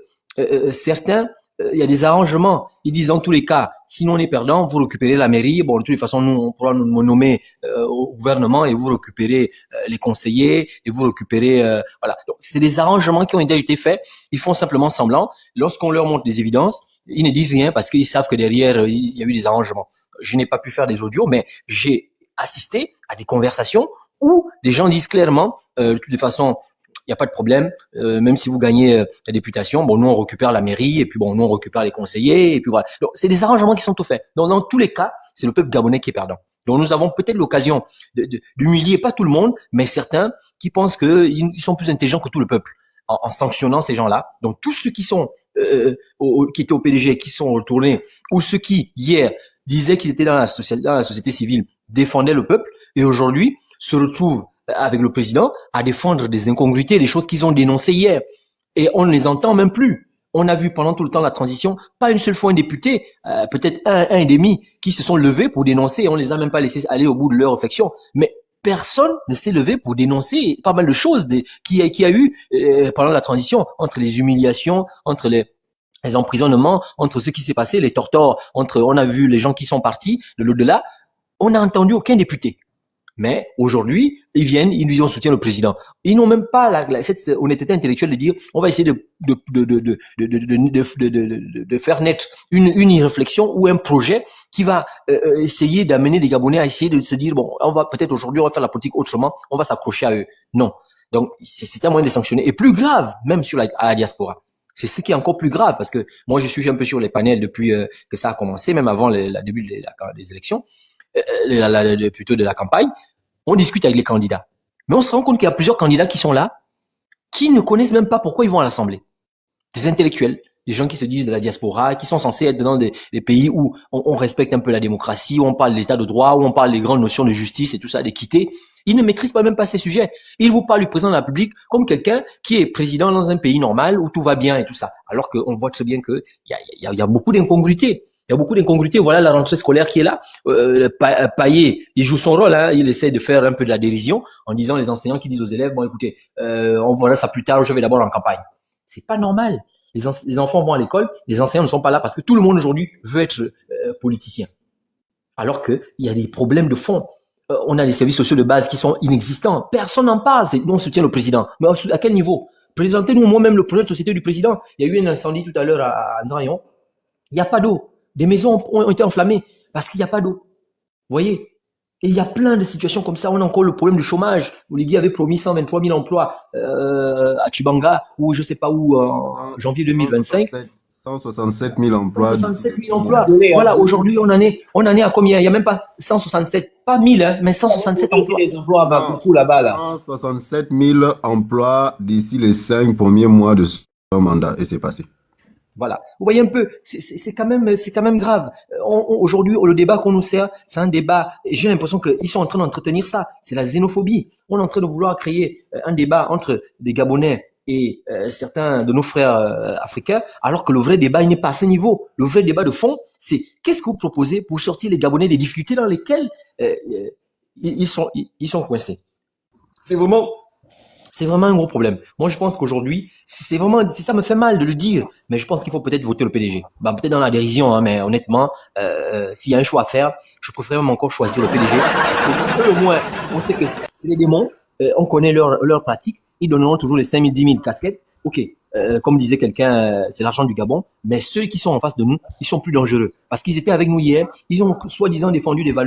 certains, il y a des arrangements. Ils disent dans tous les cas, si on est perdant, vous récupérez la mairie. Bon, de toute façon, nous, on pourra nous nommer au gouvernement et vous récupérez les conseillers et vous récupérez... voilà. Donc, c'est des arrangements qui ont déjà été faits. Ils font simplement semblant. Lorsqu'on leur montre des évidences, ils ne disent rien parce qu'ils savent que derrière, il y a eu des arrangements. Je n'ai pas pu faire des audios, mais j'ai assisté à des conversations où les gens disent clairement, de toute façon... Il n'y a pas de problème, même si vous gagnez la députation, bon, nous on récupère la mairie et puis bon, nous on récupère les conseillers et puis voilà. Donc c'est des arrangements qui sont tout faits. Donc dans tous les cas, c'est le peuple gabonais qui est perdant. Donc nous avons peut-être l'occasion d'humilier pas tout le monde, mais certains qui pensent qu'ils sont plus intelligents que tout le peuple en sanctionnant ces gens-là. Donc tous ceux qui sont qui étaient au PDG, qui sont retournés, ou ceux qui hier disaient qu'ils étaient dans la société civile, défendaient le peuple et aujourd'hui se retrouvent avec le président à défendre des incongruités, des choses qu'ils ont dénoncées hier. Et on ne les entend même plus. On a vu pendant tout le temps de la transition, pas une seule fois un député, peut-être un et demi, qui se sont levés pour dénoncer et on les a même pas laissés aller au bout de leur réflexion. Mais personne ne s'est levé pour dénoncer pas mal de choses qu'il y a eu pendant la transition, entre les humiliations, entre les emprisonnements, entre ce qui s'est passé, les tortures, on a vu les gens qui sont partis de l'au-delà. On n'a entendu aucun député. Mais aujourd'hui, ils viennent, ils lui ont soutien le président. Ils n'ont même pas cette honnêteté intellectuelle de dire on va essayer de faire naître une réflexion ou un projet qui va essayer d'amener les Gabonais à essayer de se dire bon, on va peut-être aujourd'hui on va faire la politique autrement, on va s'accrocher à eux. Non. Donc c'est un moyen de sanctionner. Et plus grave, même à la diaspora. C'est ce qui est encore plus grave parce que moi je suis un peu sur les panels depuis que ça a commencé, même avant le début des élections. Plutôt de la campagne, on discute avec les candidats. Mais on se rend compte qu'il y a plusieurs candidats qui sont là, qui ne connaissent même pas pourquoi ils vont à l'Assemblée. Des intellectuels, des gens qui se disent de la diaspora, qui sont censés être dans des pays où on respecte un peu la démocratie, où on parle de l'état de droit, où on parle des grandes notions de justice et tout ça, d'équité. Ils ne maîtrisent pas même pas ces sujets. Ils vous parlent du président de la République comme quelqu'un qui est président dans un pays normal où tout va bien et tout ça. Alors qu'on voit très bien que il y a beaucoup d'incongruités. Il y a beaucoup d'incongruités. Voilà la rentrée scolaire qui est là. Payet, il joue son rôle. Hein. Il essaie de faire un peu de la dérision en disant les enseignants qui disent aux élèves, bon écoutez, on verra ça plus tard, je vais d'abord en campagne. C'est pas normal. Les enfants vont à l'école, les enseignants ne sont pas là parce que tout le monde aujourd'hui veut être politicien. Alors qu'il y a des problèmes de fond. On a les services sociaux de base qui sont inexistants. Personne n'en parle. Nous, on soutient le président. Mais à quel niveau? Présentez-nous moi-même le projet de société du président. Il y a eu un incendie tout à l'heure à Nzarayon. Il n'y a pas d'eau. Des maisons ont été enflammées parce qu'il n'y a pas d'eau. Vous voyez? Et il y a plein de situations comme ça. On a encore le problème du chômage. Oligui avait promis 123 000 emplois à Chibanga ou je sais pas où en janvier 2025. 167 000 emplois. 167 000 emplois. Voilà, aujourd'hui, on en est à combien? Il n'y a même pas 167, pas 1000, hein, mais 167 emplois. Les emplois à beaucoup là-bas, là. 167 000 emplois d'ici les 5 premiers mois de ce mandat. Et c'est passé. Voilà. Vous voyez un peu, c'est quand même grave. Aujourd'hui, le débat qu'on nous sert, c'est un débat. J'ai l'impression qu'ils sont en train d'entretenir ça. C'est la xénophobie. On est en train de vouloir créer un débat entre des Gabonais et certains de nos frères africains, alors que le vrai débat, il n'est pas à ce niveau. Le vrai débat de fond, c'est qu'est-ce que vous proposez pour sortir les Gabonais des difficultés dans lesquelles ils sont coincés. C'est vraiment un gros problème. Moi, je pense qu'aujourd'hui, ça me fait mal de le dire, mais je pense qu'il faut peut-être voter le PDG. Peut-être dans la dérision, hein, mais honnêtement, s'il y a un choix à faire, je préfère même encore choisir le PDG. Parce que, au moins, on sait que c'est les démons, on connaît leur pratique, ils donneront toujours les 5 000, 10 000 casquettes. Ok, comme disait quelqu'un, c'est l'argent du Gabon, mais ceux qui sont en face de nous, ils sont plus dangereux. Parce qu'ils étaient avec nous hier, ils ont soi-disant défendu des valeurs